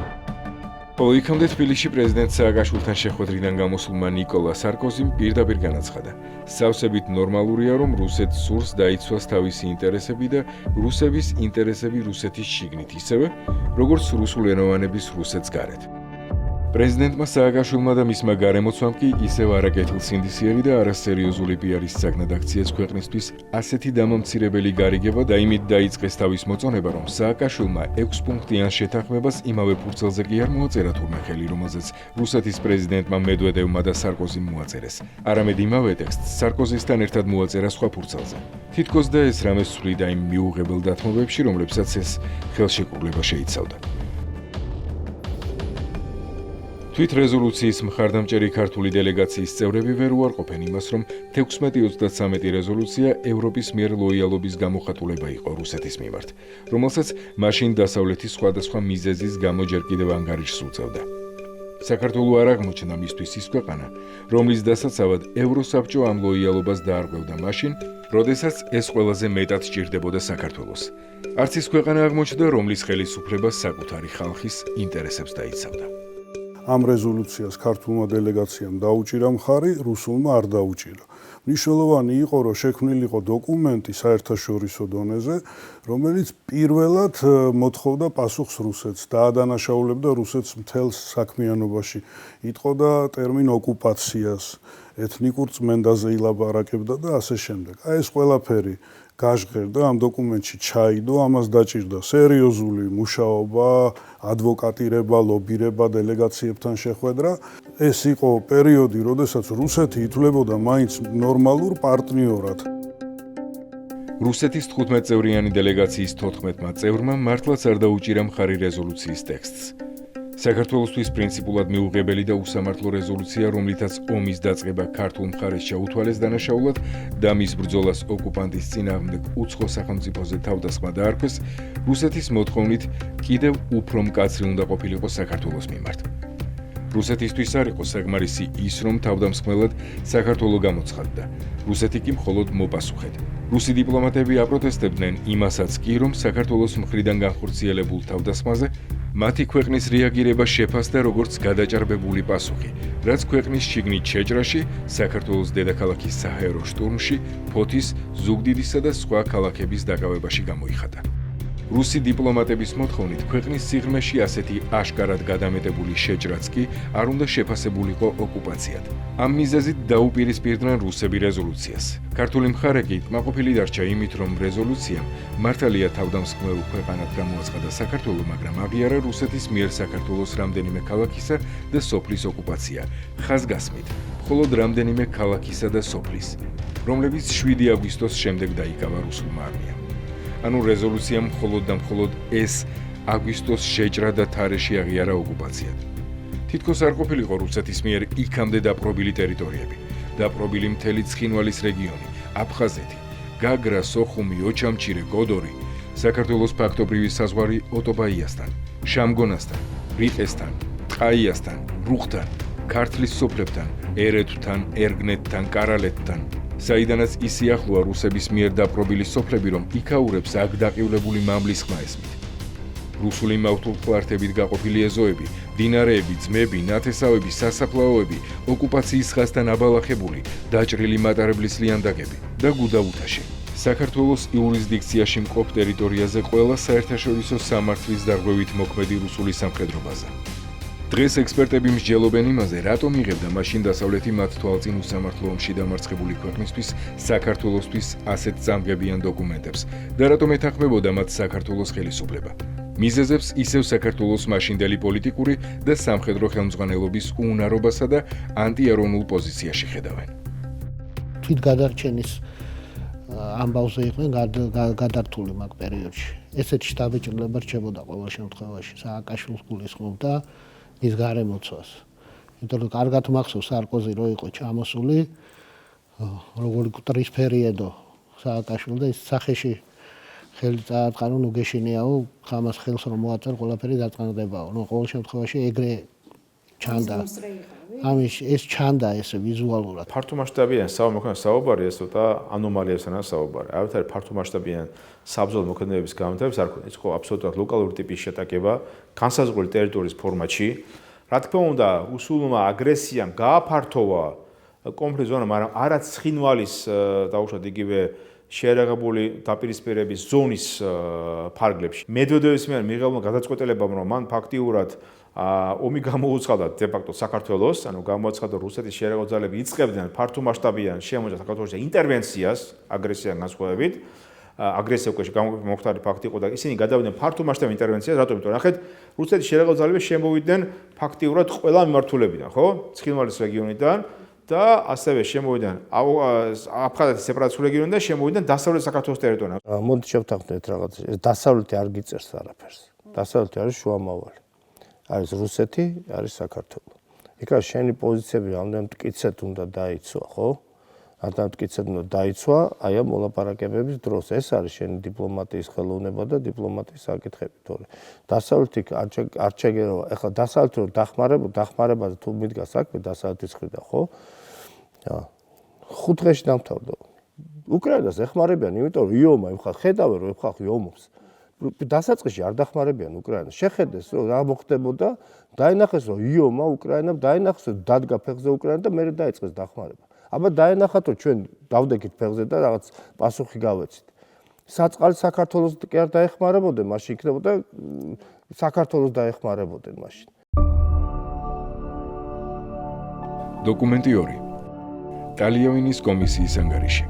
ხოლო იქამდე თბილისში პრეზიდენტ სააკაშვილთან შეხვედრიდან გამოსულმა ნიკოლა სარკოზიმ პირდაპირ განაცხადა, სავსებით ნორმალურია, რომ რუსეთს სურს დაიცვას თავისი ინტერესები და რუსების ინტერესები რუსეთის შიგნით ისევე, როგორც რუსულენოვანების რუსეთს გარეთ. პრეზიდენტმა სააკაშვილმა და მისმა გარემოცვამ კი ისევ არაკეთილსინდისიერი და არასერიოზული პიარის საგნად აქციეს ქვეყნისთვის ასეთი დამამცირებელი გარიგება და იმით დაიწყეს თავის მოწონება, რომ სააკაშვილმა 6-პუნქტიან შეთანხმებას იმავე ფურცელზე კი არ მოაწერა თურმე ხელი, რომელზეც რუსეთის პრეზიდენტმა მედვედევმა და სარკოზიმ მოაწერეს. არამედ იმავე ტექსტს სარკოზისთან ერთად მოაწერა სხვა ფურცელზე. თითქოს და ეს რამეს ცვლიდა იმ მიუღებელ დათმობებში, რომლებსაც ეს ხელშეკრულება შეიცავდა. თვით რეზოლუციის მხარდამჭერი ქართული დელეგაციის წევრები ვერ უარყოფენ იმას, რომ 1633 რეზოლუცია ევროპის მიერ ლოიალობის გამოხატულება იყო რუსეთის მიმართ, რომელსაც მაშინ დასავლეთის სხვადასხვა მიზეზის გამო ჯერ კიდევ ანგარიშს უწევდა. საქართველო არ აღმოჩნდა მისთვის ის ქვეყანა, რომლის დასაცავად ევროსაბჭო ამ ლოიალობას დაარღვევდა მაშინ, როდესაც ეს ყველაზე მეტად სჭირდებოდა საქართველოს. არც ის ქვეყანა აღმოჩნდა, რომლის ხელისუფლება საკუთარი ხალხის ინტერესებს დაიცავდა. ამ რეზოლუციას ქართულმა დელეგაციამ დაუჭირა მხარი, რუსულმა არ დაუჭირა. მნიშვნელოვანი იყო, რომ შექმნილიყო დოკუმენტი საერთაშორისო დონეზე, რომელიც პირველად მოთხოვდა პასუხს რუსეთს, დაადანაშაულებდა რუსეთს მთელ საქმიანობაში, იტყოდა ტერმინ ოკუპაციას, ეთნიკურ წმენდაზე ილაპარაკებდა და ასე შემდეგ. აი ეს ყველაფერი გაჟღერდა ამ დოკუმენტში ჩაიდო, ამას დაჭირდა სერიოზული მუშაობა, ადვოკატირება, ლობირება, დელეგაციებთან შეხვედრა. ეს იყო პერიოდი, როდესაც რუსეთი ითვლებოდა მაინც ნორმალურ პარტნიორად. რუსეთის 15-წევრიანი დელეგაციის 14-მა წევრმა მართლაც არ დაუჭირა მხარი რეზოლუციის ტექსტს. საქართველოსთვის პრინციპულად მიუღებელი და უსამართლო რეზოლუცია, რომლითაც ომის დაწყება ქართულ მხარეს ჩაუთვალეს დანაშაულად და მის ბრძოლას ოკუპანტის წინააღმდეგ უცხო სახელმწიფოზე თავდასხმა დაარქვეს, რუსეთის მოთხოვნით კიდევ უფრო მკაცრი უნდა ყოფილიყო საქართველოს მიმართ. რუსეთისთვის არ იყო საკმარისი ის, რომ თავდამსხმელად საქართველო გამოცხადდა. რუსეთი კი მხოლოდ მოპასუხეთ. რუსი დიპლომატები აპროტესტებდნენ იმასაც კი, რომ საქართველოს მხრიდან განხორციელებულ თავდასხმაზე მათი ქვეყნის რეაგირება შეფასდა როგორც გადაჭარბებული პასუხი, რაც ქვეყნის შიგნით შეჭრაში, საქართველოს დედაქალაქის საჰაერო შტურმში, ფოთის, ზუგდიდისა და სხვა ქალაქების დაკავებაში გამოიხატა. რუსი დიპლომატების მოთხოვნით ქვეყნის სიღრმეში ასეთი აშკარად გადამეტებული შეჭრაც კი არ უნდა შეფასებულიყო ოკუპაციად. ამ მიზეზით დაუპირისპირდნენ რუსები რეზოლუციას. ქართული მხარე კი კმაყოფილი დარჩა იმით, რომ რეზოლუციამ მართალია თავდამსხმელ ქვეყანად გამოაცხადა საქართველო, მაგრამ აღიარა რუსეთის მიერ საქართველოს რამდენიმე ქალაქისა და სოფლის ოკუპაცია. ხაზგასმით, მხოლოდ რამდენიმე ქალაქისა და სოფლის, რომლებიც 7 აგვისტოს შემდეგ დაიკავა რუსულმა არმიამ. ანუ რეზოლუციამ მხოლოდ და მხოლოდ ეს აგვისტოს შეჭრა და თარეში აღიარა ოკუპაციად. თითქოს არ ყოფილიყო რუსეთის მიერ იქამდე დაპყრობილი ტერიტორიები, დაპყრობილი მთელი ცხინვალის რეგიონი, აფხაზეთი, გაგრა, სოხუმი, ოჩამჩირე, გოდორი, საქართველოს ფაქტობრივი საზღვარი ოტობაიასთან, შამგონასთან, რიყესთან, ყაიასთან, რუხთან, ქართლის სოფლებთან, ერეთთან, ერგნეთთან, კარალეთთან, საიდანაც ისი ახლოა რუსების მიერ დაპყრობილი სოფლები, რომ იქაურებს აქ დაყივლებული მამლის ხმა ესმით. რუსული მავთულთქლართებით გაყოფილი ეზოები, დინარეები, ძმები, ნათესავები, სასაფლაოები, ოკუპაციის ხაზთან აბალახებული, დაჭრილი მატარებლის ლიანდაგები და გუდაუთაში. საქართველოს იურისდიქციაში მყოფ ტერიტორიაზე ყველა საერთაშორისო სამართლის დარღვევით მოქმედი რუსული სამხედრო-ბაზა. დღეს ექსპერტები მსჯელობენ იმაზე, რატომ იღებდა მაშინ დასავლეთი მათ თვალწინ უსამართლო ომში დამარცხებული ქვეყნისთვის საქართველოსთვის ასეთ წამგებიან დოკუმენტებს და რატომ ეთანხმებოდა მათ საქართველოს ხელისუფლება. მიზეზებს ისევ საქართველოს მაშინდელი პოლიტიკური და სამხედრო ხელმძღვანელობის უუნარობასა და ანტიეროვნულ პოზიციაში ხედავენ. თვითგადარჩენის ამბავზე იყვნენ გადართული მაგ პერიოდში. ესეთი შთაბეჭდილება რჩებოდა ყოველ შემთხვევაში. სააკაშვილს გულისხმობდა ის გარემოცვას. იმიტომ რომ კარგად მახსოვს სარკოზი რო იყო ჩამოსული, როგორი ტრისფერიედო სააკაშვილი და ის სახეში ხელი წააწყარო ნუგეშინიაო, ხამას ხელს რომ მოაწერ ყველაფერი დაწყნდებაო. ნუ ყოველ შემთხვევაში ეგრე ჩანდა. ამის ეს ჩანდა ესე ვიზუალურად. ფართომასშტაბიან საუბარი ეს ცოტა ანომალიებსა საუბარი. არავითარი ფართომასშტაბიან საბრძოლო მოქმედებების გამონათებს არ ქონია. ეს ხო აბსოლუტურად ლოკალური ტიპის შეტაკება, განსაზღვრული ტერიტორიის ფორმატში. რა თქმა უნდა, რუსულმა აგრესიამ გააფართოვა კონფლიქტის ზონა, მაგრამ არაც ცხინვალის დაუშვათ იგივე შეერაღებული დაპირისპირების ზონის ფარგლებში. მედვედევის მიერ მიღებულმა გადაწყვეტილებამ, რომ მან ფაქტიურად ომი გამოუცხადა დე-ფაქტო საქართველოს, ანუ გამოაცხადა რუსეთის შეერაღებული ძალები იწყებდნენ ფართომასშტაბიან შემოჭრა საქართველოში ინტერვენციას აგრესიიდან განსხვავებით. აგრესია უკვე მოხდარი ფაქტი იყო და ისინი გადავიდნენ ფართომასშტაბიან ინტერვენციას, რატომ? იმიტომ რომ ნახეთ, რუსეთის შეერაღებული ძალები შემოვიდნენ ფაქტიურად ყველა მიმართულებიდან, ხო? ცხინვალის რეგიონიდან და ასევე შემოვიდნენ აფხაზეთის სეპარატისტულ რეგიონიდან და შემოვიდნენ დასავლეთ საქართველოს ტერიტორიიდან. მოდი შევთანხმდეთ რაღაც. დასავლეთი არ გიწერს არაფერს. დასავლეთი არის შუამავალი. არის რუსეთი, არის საქართველო. იქა შენი პოზიციები რამდენ მტკიცედ უნდა დაიცვა, ხო? რამდენ მტკიცედ უნდა დაიცვა აი ამ მოლაპარაკებების დროს. ეს არის შენი დიპლომატიის ხელოვნება და დიპლომატიის საკითხები, თორე დასავლეთი არ ჩეგეროა. ეხლა დასავლეთი რომ დახმარებაზე თუ მიდგა საქმე დასავლეთის მხრიდან, ხო? 5 დღეში დამთავრდა. უკრაინას ეხმარებიან, იმიტომ რომ იომა ეხლა ხედავენ რომ ეხლა იომობს. დასაწყისში არ დახმარებიან უკრაინას. შეხედეს რომ რა მოხდებოდა, დაინახეს რომ იომა უკრაინამ დაინახეს რომ დადგა ფეხზე უკრაინა და მერე დაიწყეს დახმარება. აბა დაენახათ რომ ჩვენ დავდექით ფეხზე და რაღაც პასუხი გავეცით. საწყალი საქართველოს კი არ დაეხმარებოდნენ, მაშინ იქნებოდა საქართველოს დაეხმარებოდნენ მაშინ. დოკუმენტი 2. ტალიაინის კომისიის ანგარიში.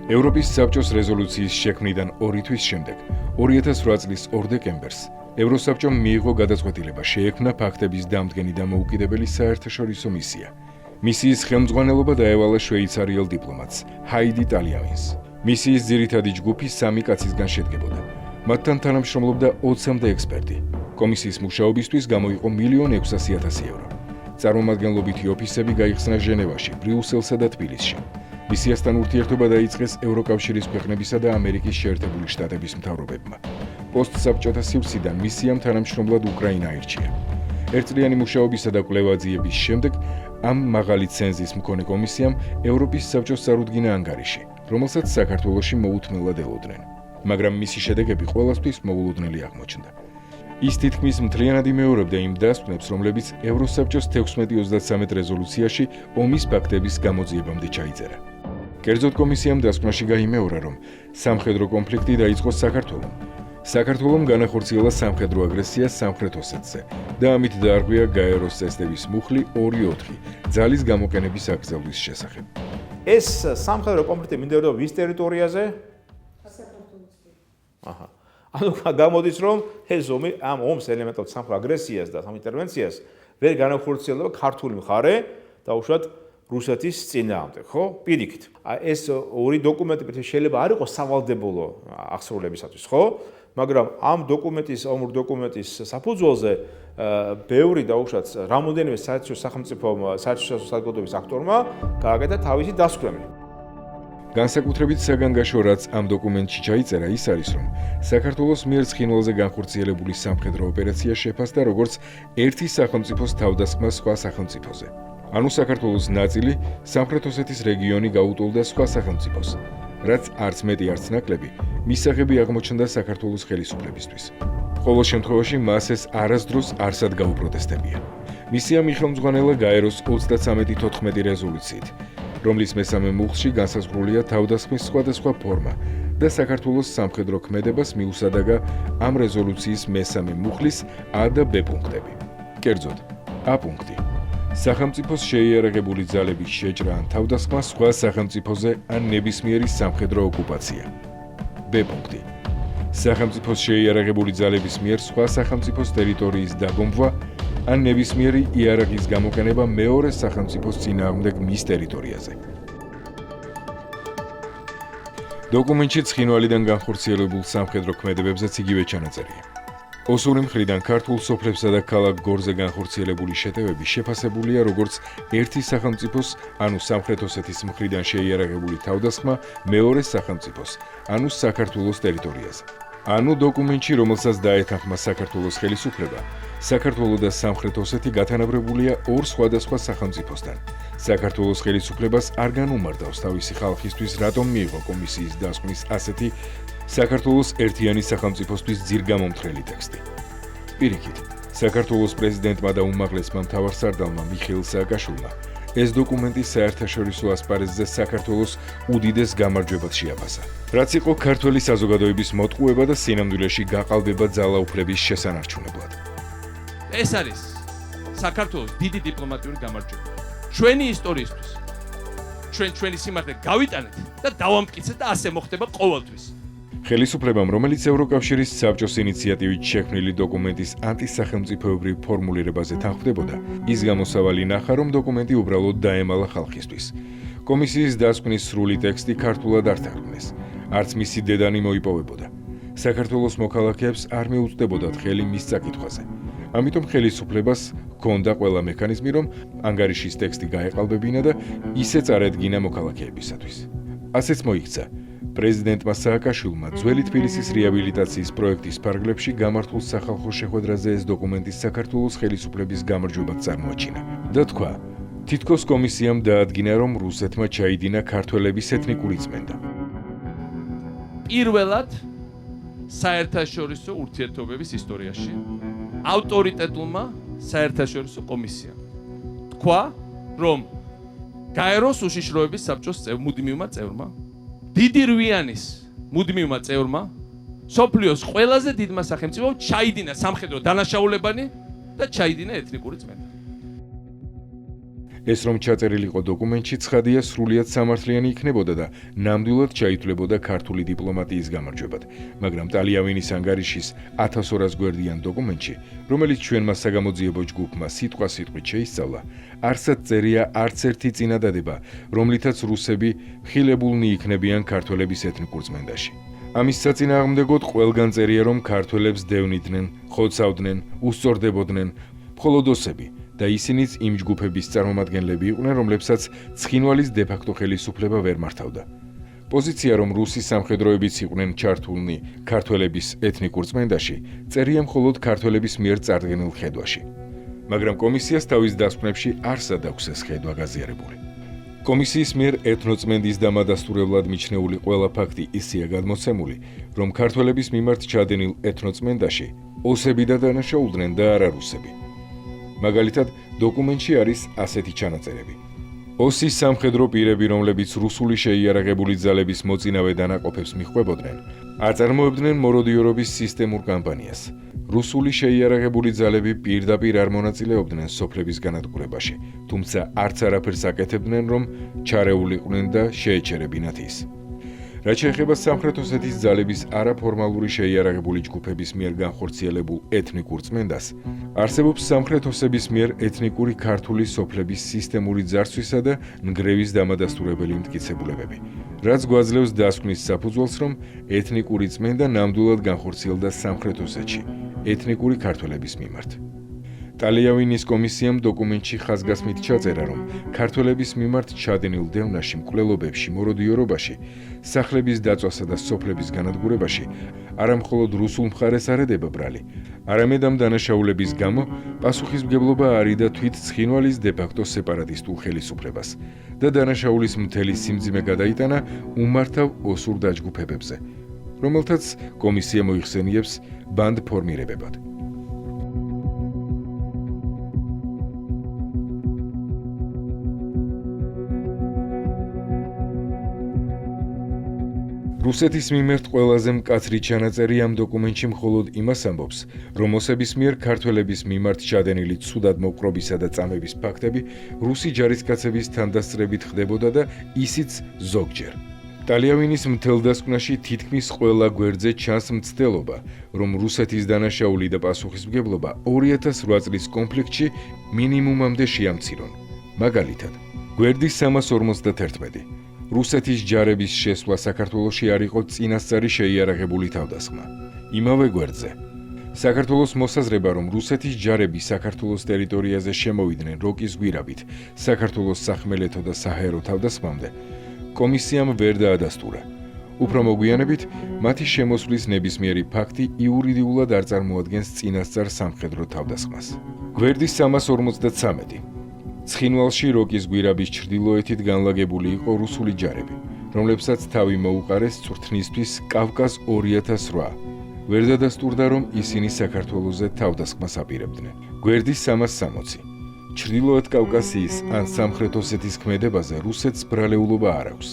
ევროპის საბჭოს რეზოლუციის შექმნიდან 2 თვის შემდეგ, 2008 წლის 2 დეკემბერს, ევროსაბჭომ მიიღო გადაწყვეტილება შეექმნა ფაქტების დამდგენი და მოუკიდებელი საერთაშორისო მისია. მისიის ხელმძღვანელობა დაევალა შვეიცარიელ დიპლომატს, ჰაიდი ტალიაინს. მისიის ძირითადი ჯგუფი 3 კაცისგან შედგებოდა. მათთან თანამშრომლობდა 20-მდე ექსპერტი. კომისიის მუშაობისთვის გამოიყო 1.600.000 евро. წარმომადგენლობითი ოფისები გაიხსნა ჟენევაში, ბრიუსელსა და თბილისში. მისიასთან ურთიერთობა დაიწყეს ევროკავშირის ქვეყნებისა და ამერიკის შეერთებული შტატების მთავრობებმა. პოსტსაბჭოთა სივრციდან მისიამ თანამშრომლად უკრაინა აირჩია. ერთწლიანი მუშაობისა და კვლევა-ძიების შემდეგ ამ მაღალი ცენზის მქონე კომისიამ ევროპის საბჭოს წარუდგინა ანგარიში, რომელსაც საქართველოში მოუთმელად ელოდნენ. მაგრამ მისი შედეგები ყველასთვის მოულოდნელი აღმოჩნდა. ის თითქმის მთლიანად იმეორებდა იმ დასკვნებს, რომლებიც ევროსაბჭოს 1633 რეზოლუციაში ომის ფაქტების გამოძიებამდე ჩაიწერა. კერძოდ კომისიამ დასკვნაში გაიმეორა, რომ სამხედრო კონფლიქტი დაიწყო საქართველომ. საქართველომ განახორციელა სამხედრო აგრესია სამხრეთ ოსეთზე და ამით დაარღვია გაეროს წესდების მუხლი 2.4 ძალის გამოყენების აკრძალვის შესახებ. ეს სამხედრო კონფლიქტი მიმდინარეობდა ვის ტერიტორიაზე? აჰა. ანუ გამოდის რომ ეს ომი ამ ომს ელემენტად სამხედრო აგრესიას და სამინტერვენციას ვერ განახორციელა ქართული მხარე და უშუალოდ რუსეთის წინააღმდეგ, ხო? პირიქით. ეს ორი დოკუმენტი შეიძლება არ იყოს სავალდებულო აღსრულებისათვის, ხო? მაგრამ ამ დოკუმენტის საფუძველზე ბევრი და უშუალოდ რამოდენიმე საერთაშორისო საზოგადოების აქტორმა გააკეთა თავისი დასკვნები. განსაკუთრებით საგანგაშო რაც ამ დოკუმენტში ჩაიწერა ის არის, რომ საქართველოს მიერ ცხინვალზე განხორციელებული სამხედრო ოპერაცია შეფასდა როგორც ერთი სახელმწიფოს თავდასხმა სხვა სახელმწიფოზე. ანუ საქართველოს ნაწილი სამხრეთ ოსეთის რეგიონი გაუტოლდა სხვა სახელმწიფოს, რაც არც მეტი არც ნაკლები მისაღები აღმოჩნდა საქართველოს ხელისუფლებისთვის. ყოველ შემთხვევაში მას ეს არასდროს არსად გაუპროტესტებია. მისიამ ხელმძღვანელა გაეროს 33-14 რეზოლუციით, რომლის მესამე მუხლში განსაზღვრულია თავდასხმის სხვადასხვა ფორმა და საქართველოს სამხედრო ქმედებას მიუსადაგა ამ რეზოლუციის მესამე მუხლის A და B პუნქტები. კერძოდ, A პუნქტი. სახელმწიფოს შეიარაღებული ძალების შეჭრა ან თავდასხმა სხვა სახელმწიფოზე ან ნებისმიერი სამხედრო ოკუპაცია. B პუნქტი. სახელმწიფოს შეიარაღებული ძალების მიერ სხვა სახელმწიფოს ტერიტორიის დაბომბვა ან ნებისმიერი იარაღის გამოყენება მეორე სახელმწიფოს წინააღმდეგ მის ტერიტორიაზე. დოკუმენტში ცხინვალიდან განხორციელებულ სამხედრო ქმედებებზეც იგივე ჩანაწერია. ოსური მხრიდან ქართულ სოფლებსა და ქალაქ გორზე განხორციელებული შეტევები შეფასებულია როგორც ერთი სახელმწიფოს, ანუ სამხრეთ ოსეთის მხრიდან შეიარაღებული თავდასხმა მეორე სახელმწიფოს, ანუ საქართველოს ტერიტორიაზე. ანუ დოკუმენტში, რომელსაც დაეთანხმა საქართველოს ხელისუფლება, საქართველო და სამხრეთ ოსეთი გათანაბრებულია ორ სხვადასხვა სახელმწიფოსთან. საქართველოს ხელისუფლებას არ განუმარტავს თავისი ხალხისთვის, რატომ მიიღო კომისიის დასკვნის ასეთი საქართველოს ერთიანი სახელმწიფოსთვის ძირგამომთხრელი ტექსტი. პირიქით, საქართველოს პრეზიდენტმა და უმაღლესმა მთავარსარდალმა მიხეილ სააკაშვილმა ეს დოკუმენტი საერთაშორისო ასპარეზზე საქართველოს უდიდეს გამარჯვებას შეაფასა. რაც იყო ქართველი საზოგადოების მოტყუება და სინამდვილეში გაყალბება ძალაუფლების შესანარჩუნებლად. ეს არის საქართველოს დიდი დიპლომატიური გამარჯვება. ჩვენი ისტორიისთვის. ჩვენი სიმართლე გავიტანეთ და დავამტკიცეთ და ასე მოხდება ყოველთვის. ხელისუფლებამ, რომელიც ევროკავშირის საბჭოს ინიციატივით შექმნილი დოკუმენტის ანტისახელმწიფოებრივ ფორმულირებაზე თანხმდებოდა, ის გამოსავალი ნახა, რომ დოკუმენტი უბრალოდ დაემალა ხალხისთვის. კომისიის დასკვნის სრული ტექსტი ქართულად არ თარგმნეს, არც მისი დედანი მოიპოვებოდა. საქართველოს მოქალაქეებს არ მიუწვდებოდათ ხელი მის წაკითხვაზე. ამიტომ ხელისუფლებას ჰქონდა ყველა მექანიზმი, რომ ანგარიშის ტექსტი გაეყალბებინა და ისე წარედგინა მოქალაქეებისათვის. ასეც მოიქცა. პრეზიდენტმა სააკაშვილმა ძველი თბილისის რეაბილიტაციის პროექტის ფარგლებში გამართულ სახალხო შეხვედრაზე ეს დოკუმენტი საქართველოს ხელისუფლების გამარჯვებად წარმოაჩინა და თქვა, თითქოს კომისიამ დაადგინა, რომ რუსეთმა ჩაიდინა ქართველების ეთნიკური წმენდა. პირველად საერთაშორისო ურთიერთობების ისტორიაში ავტორიტეტულმა საერთაშორისო კომისიამ. თქვა, რომ გაეროს უშიშროების საბჭოს მუდმივმა წევრმა, დიდი რვიანის მუდმივმა წევრმა, სოფლიოს ყველაზე დიდმა სახელმწიფომ ჩაიდინა სამხედრო დანაშაულებანი და ჩაიდინა ეთნიკური წმენდა. ეს რომ ჩაწერილიყო დოკუმენტში ცხადია სრულიად სამართლიანი იქნებოდა და ნამდვილად ჩაითვლებოდა ქართული დიპლომატიის გამარჯვებად, მაგრამ ტალიავილის ანგარიშის 1200 გვერდიან დოკუმენტში, რომელიც ჩვენმა საგამოძიებო ჯგუფმა სიტყვასიტყვით შეისწავლა, არსად წერია არც ერთი წინადადება, რომლითაც რუსები ხილებულნი იქნებიან ქართველების ეთნიკურ წმენდაში. ამის საწინააღმდეგოდ ყველგან წერია, რომ ქართველებს დევნიდნენ, ხოცავდნენ, უსწორდებოდნენ, მხოლოდ ოსები და ისინიც იმ ჯგუფების წარმომადგენლები იყვნენ, რომლებსაც ცხინვალის დე-ფაქტო ხელისუფლება ვერ მართავდა. პოზიცია, რომ რუსი სამხედროებიც იყვნენ ჩართულნი ქართველების ეთნიკურ წმენდაში, წერია მხოლოდ ქართველების მიერ წარდგენილ ხედვაში. მაგრამ კომისიას თავის დასკვნებში არსად აქვს ეს ხედვა გაზიარებული. კომისიის მიერ ეთნოწმენდის დამადასტურებლად მიჩნეული ყველა ფაქტი ისეა გადმოცემული, რომ ქართველების მიმართ ჩადენილ ეთნოწმენდაში ოსები და დანაშაულდნენ და არა რუსები. მაგალითად, დოკუმენტში არის ასეთი ჩანაწერები. ოსის სამხედრო პირები, რომლებიც რუსული შეიარაღებული ძალების მოწინავე დანაყოფებს მიჰყვებოდნენ, აწარმოებდნენ მოროდიორობის სისტემურ კამპანიას. რუსული შეიარაღებული ძალები პირდაპირ არ მონაწილეობდნენ სოფლების განადგურებაში, თუმცა არც არაფერს აკეთებდნენ, რომ ჩარეულიყვნენ და შეეჩერებინათ ის. რაც შეეხება სამხრეთ ოსეთის ძალების არაფორმალური შეიარაღებული ჯგუფების მიერ განხორციელებულ ეთნიკურ წმენდას, არსებობს სამხრეთ ოსების მიერ ეთნიკური ქართული სოფლების სისტემური ძარცვისა და ნგრევის დამადასტურებელი მტკიცებულებები, რაც გვაძლევს დასკვნის საფუძველს, რომ ეთნიკური წმენდა ნამდვილად განხორციელდა სამხრეთ ოსეთში, ეთნიკური ქართველების მიმართ. ტალიავილის კომისიამ დოკუმენტში ხაზგასმით ჩაწერა, რომ ქართველების მიმართ ჩადენილ დევნაში, მკვლელობებში, მოროდიორობაში, სახლების დაწვასა და სოფლების განადგურებაში არა მხოლოდ რუსულ მხარეს არ ედება ბრალი, არამედ ამ დანაშაულების გამო პასუხისმგებლობა არიდა თვით ცხინვალის დე-ფაქტო სეპარატისტულ ხელისუფლებას და დანაშაულის მთელი სიმძიმე გადაიტანა უმართავ ოსურ დაჯგუფებებზე, რომელთაც კომისია მოიხსენიებს ბანდ ფორმირებებად. რუსეთის მიმართ ყველაზე მკაცრი ჩანაწერი ამ დოკუმენტში მხოლოდ იმას ამბობს, რომ ოსების მიერ ქართველების მიმართ ჩადენილი ცუდად მოპყრობისა და წამების ფაქტები რუსი ჯარისკაცების თანდასწრებით ხდებოდა და ისიც ზოგჯერ. ტალიავილის მთელ დასკვნაში თითქმის ყველა გვერდზე ჩანს მცდელობა, რომ რუსეთის დანაშაული და პასუხისმგებლობა 2008 წლის კონფლიქტში მინიმუმამდე შეამცირონ. მაგალითად, გვერდის 351 რუსეთის ჯარების შესვლა საქართველოში არ იყო წინასწარი შეიარაღებული თავდასხმა. იმავე გვერდზე საქართველოს მოსაზრება, რომ რუსეთის ჯარები საქართველოს ტერიტორიაზე შემოვიდნენ როკის გვირაბით საქართველოს სახმელეთო და საჰაერო თავდასხმამდე, კომისიამ ვერ დაადასტურა. უფრო მოგვიანებით, მათი შემოსვლის ნებისმიერი ფაქტი იურიდიულად არ წარმოადგენს წინასწარ სამხედრო თავდასხმას. გვერდის 353 ცხინვალში როკის გვირაბის ჩრდილოეთით განლაგებული იყო რუსული ჯარები, რომლებსაც თავი მოუყარეს წვრთნისთვის კავკაზ 2008. ვერ დადასტურდა, რომ ისინი საქართველოზე თავდასხმას აპირებდნენ. გვერდის 360 ჩრდილოეთ კავკასიის ან სამხრეთ ოსეთის ქმედებაზე რუსეთს ბრალეულობა არ აქვს.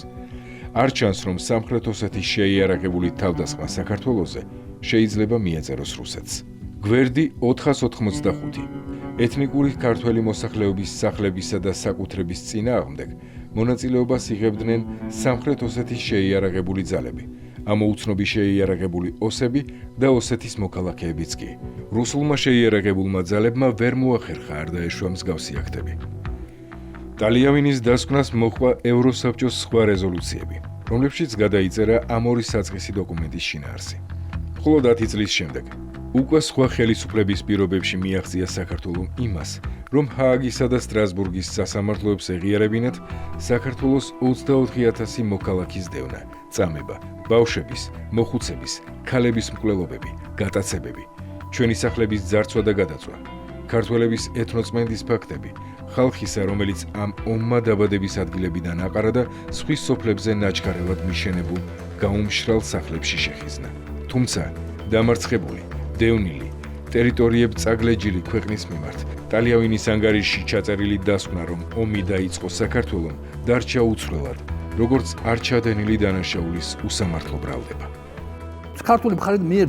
არ ჩანს, რომ სამხრეთ ოსეთის შეიარაღებული თავდასხმა საქართველოზე შეიძლება მიეწეროს რუსეთს. გვერდი 485 ეთნიკური ქართველი მოსახლეობის სახლებისა და საკუთრების წინააღმდეგ მონაწილეობას იღებდნენ სამხრეთ ოსეთის შეიარაღებული ძალები, ამოუცნობი შეიარაღებული ოსები და ოსეთის მოქალაქეებიც კი. რუსულმა შეიარაღებულმა ძალებმა ვერ მოახერხა არ დაეშვა მსგავსი აქტები. ტალიავილის დასკვნას მოჰყვა ევროსაბჭოს სხვა რეზოლუციები, რომლებშიც გადაიწერა ამ ორი საწყისი დოკუმენტის შინაარსი. მხოლოდ 10 წლის შემდეგ უკვე სხვა ხელისუფლების პირობებში მიაღწია საქართველომ იმას, რომ ჰააგისა და სტრასბურგის სასამართლოებს ეღიარებინათ საქართველოს 24,000 მოქალაქის დევნა, წამება, ბავშვების, მოხუცების, ქალების მკვლელობები, გატაცებები, ჩვენი სახლების ძარცვა და გადაწვა, ქართველების ეთნოწმენდის ფაქტები, ხალხისა, რომელიც ამ ომმა დაბადების ადგილებიდან აყარა და სხვის სოფლებზე ნაჩქარევად მიშენებულ გაუმშრალ სახლებში შეხიზნა. თუმცა დამარცხებული, დევნილი, ტერიტორიებ წაგლეჯილი ქვეყნის მიმართ. ტალიავილის ანგარიშში ჩაწერილი დასკვნა, რომ ომი დაიწყო საქართველომ, დარჩა უცვლელად, როგორც არ ჩადენილი დანაშაულის უსამართლო ბრალდება. ქართული მხარე მიერ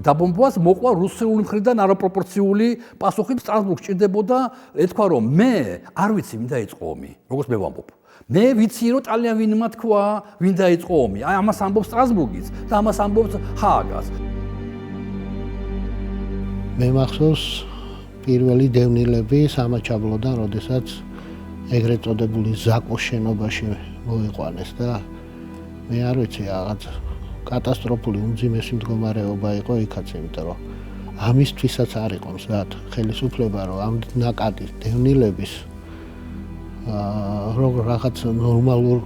დაბომბვას მოყვა რუსული მხრიდან არაპროპორციული პასუხი. სტრასბურგს ჭირდებოდა ეთქვა, რომ მე არ ვიცი ვინ დაიწყო ომი, როგორც მე ვამბობ. მე ვიცი, რომ ტალიანმა თქვა, ვინ დაიწყო ომი. აი ამას ამბობს სტრასბურგიც და ამას ამბობს ჰააგას. მე მახსოვს პირველი დევნილები სამაჩაბლოდან, როდესაც ეგრეთ წოდებული ზაკოს შენობაში მოიყვანეს და მე არ ვიცი, რაღაც კატასტროფული უმძიმესი მდგომარეობა იყო იქაც, იმიტომ რომ ამისთვისაც არ იყო მზად ხელისუფლება, რომ ამ ნაკადის დევნილების რაღაც ნორმალურ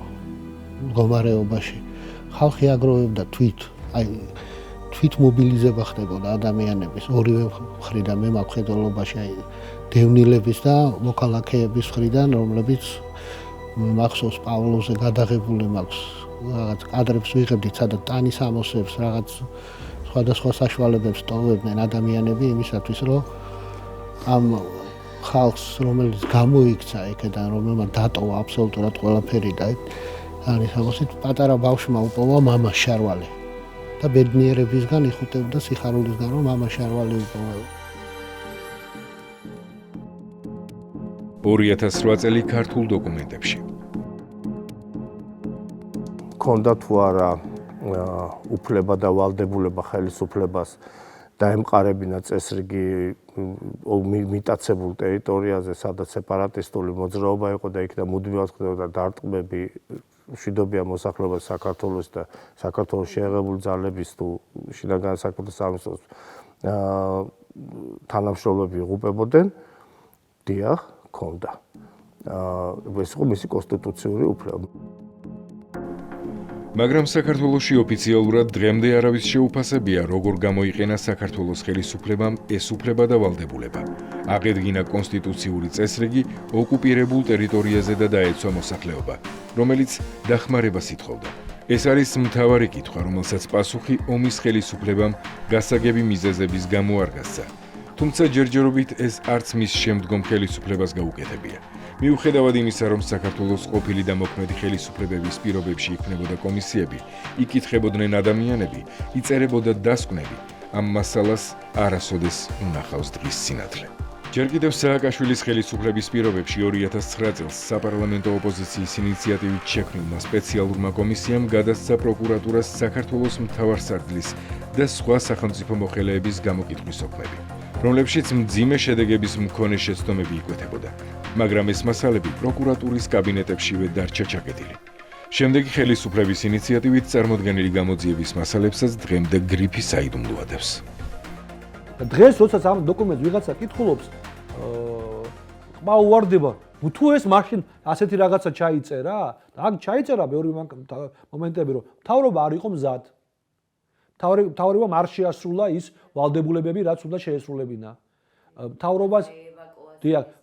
მდგომარეობაში ხალხი აგროვებდა თვით მობილიზება ხდებოდა ადამიანების ორივე მხრიდან, მე მაქვს ხედველობაში დევნილების და მოქალაქეების მხრიდან, რომლებიც მახსოვს პავლოზე გადაღებული მაქვს რაღაც კადრებს ვიღებდით, სადაც ტანის ამოსებს, რაღაც სხვადასხვა საშუალებებს ტოვებდნენ ადამიანები იმისათვის, რომ ამ ხალხს, რომელიც გამოიქცა იქიდან, რომელმაც დატოვა აბსოლუტურად ყველაფერი და ტანის ამოსით პატარა ბავშვმა უპოვა მამა შარვალი და ბედნიერებისგან იხუტებდა სიხარულისგან, რომ მამა შარვალი უპოვა. 2008 წელი ქართულ დოკუმენტებში. ქონდა თუ არა უფლება და ვალდებულება ხელისუფლებას დაემყარებინა წესრიგი მიტაცებულ ტერიტორიაზე, სადაც სეპარატისტული მოძრაობა იყო და იქ და მუდმივად ხდებოდა დარტყმები, მშვიდობიან მოსახლეობას საქართველოს და საქართველოს შეერთებული ძალების თუ შინაგან საქმეთა სამინისტროს თანამშრომლები იღუპებოდნენ, დიახ, ქონდა. ეს იყო მისი კონსტიტუციური უფლება. მაგრამ საქართველოში ოფიციალურად დღემდე არავის შეუფასებია, როგორ გამოიყენა საქართველოს ხელისუფლებამ ეს უფლება და ვალდებულება. აღედგინა კონსტიტუციური წესრიგი ოკუპირებულ ტერიტორიაზე და დაეცვა მოსახლეობა, რომელიც დახმარებას ითხოვდა. ეს არის მთავარი კითხვა, რომელსაც პასუხი ომის ხელისუფლებამ გასაგები მიზეზების გამო არ გასცა. თუმცა ჯერჯერობით ეს არც მის შემდგომ ხელისუფლებას გაუკეთებია. მიუხედავად იმისა, რომ საქართველოს ყოფილი და მოქმედი ხელისუფლებების პირობებში იქმნებოდა კომისიები, იკითხებოდნენ ადამიანები, იწერებოდა დასკვნები, ამ მასალას არასოდეს უნახავს დღის სინათლე. ჯერ კიდევ სააკაშვილის ხელისუფლების პირობებში 2009 წელს საპარლამენტო ოპოზიციის ინიციატივით შექმნილმა სპეციალურმა კომისიამ გადასცა პროკურატურას საქართველოს მთავარსარდლის და სხვა სახელმწიფო მოხელეების გამოკითხვის საქმეები, რომლებშიც მძიმე შედეგების მქონე შეცდომები იკვეთებოდა. მაგრამ ეს მასალები პროკურატურის კაბინეტებშივე დარჩა ჩაკეტილი. შემდეგი ხელისუფლების ინიციატივით წარმოდგენილი გამოძიების მასალებსაც დღემდე გრიფი საიდუმლოადებს. დღეს როდესაც ამ დოკუმენტს ვიღაცა კითხულობს, ყმა უვარდება, თუ ეს მაშინ ასეთი რაღაცა ჩაიწერა, აქ ჩაიწერა ბევრი მომენტები, რომ მთავრობა არ იყო მზად. მთავრობამ არ შეასრულა ის ვალდებულებები, რაც უნდა შეესრულებინა.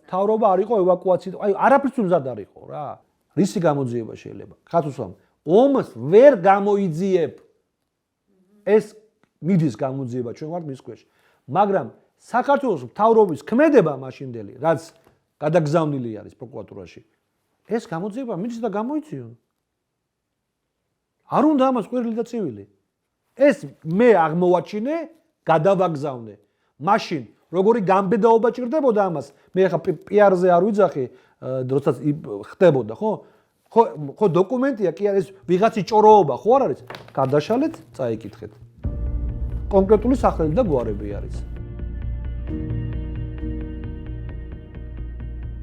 მთავრობა არ იყო ევაკუაცია, აი არაფრით მზად არ იყო რა. რისი გამოძიება შეიძლება? ხათუსამ ომს ვერ გამოიძიებ. ეს მიდის გამოძიება ჩვენ ვართ მის ქვეშ. მაგრამ საქართველოს მთავრობის ქმედება მაშინდელი, რაც გადაგზავნილი არის პროკურატურაში, ეს გამოძიება მიდის და გამოიძიონ. არ უნდა ამას ყვირილი და წივილი. ეს მე აღმოვაჩინე, გადავაგზავნე. მაშინ როგორი გამბედაობა ჭირდებოდა ამას, მე ხა პიარზე არ ვიძახი, როდესაც ხდებოდა, ხო? ხო დოკუმენტია, კი არის ვიღაცი ჭოროობა, ხო არ არის? გადაშალეთ, წაიკითხეთ. კონკრეტული სახელები და გვარები არის.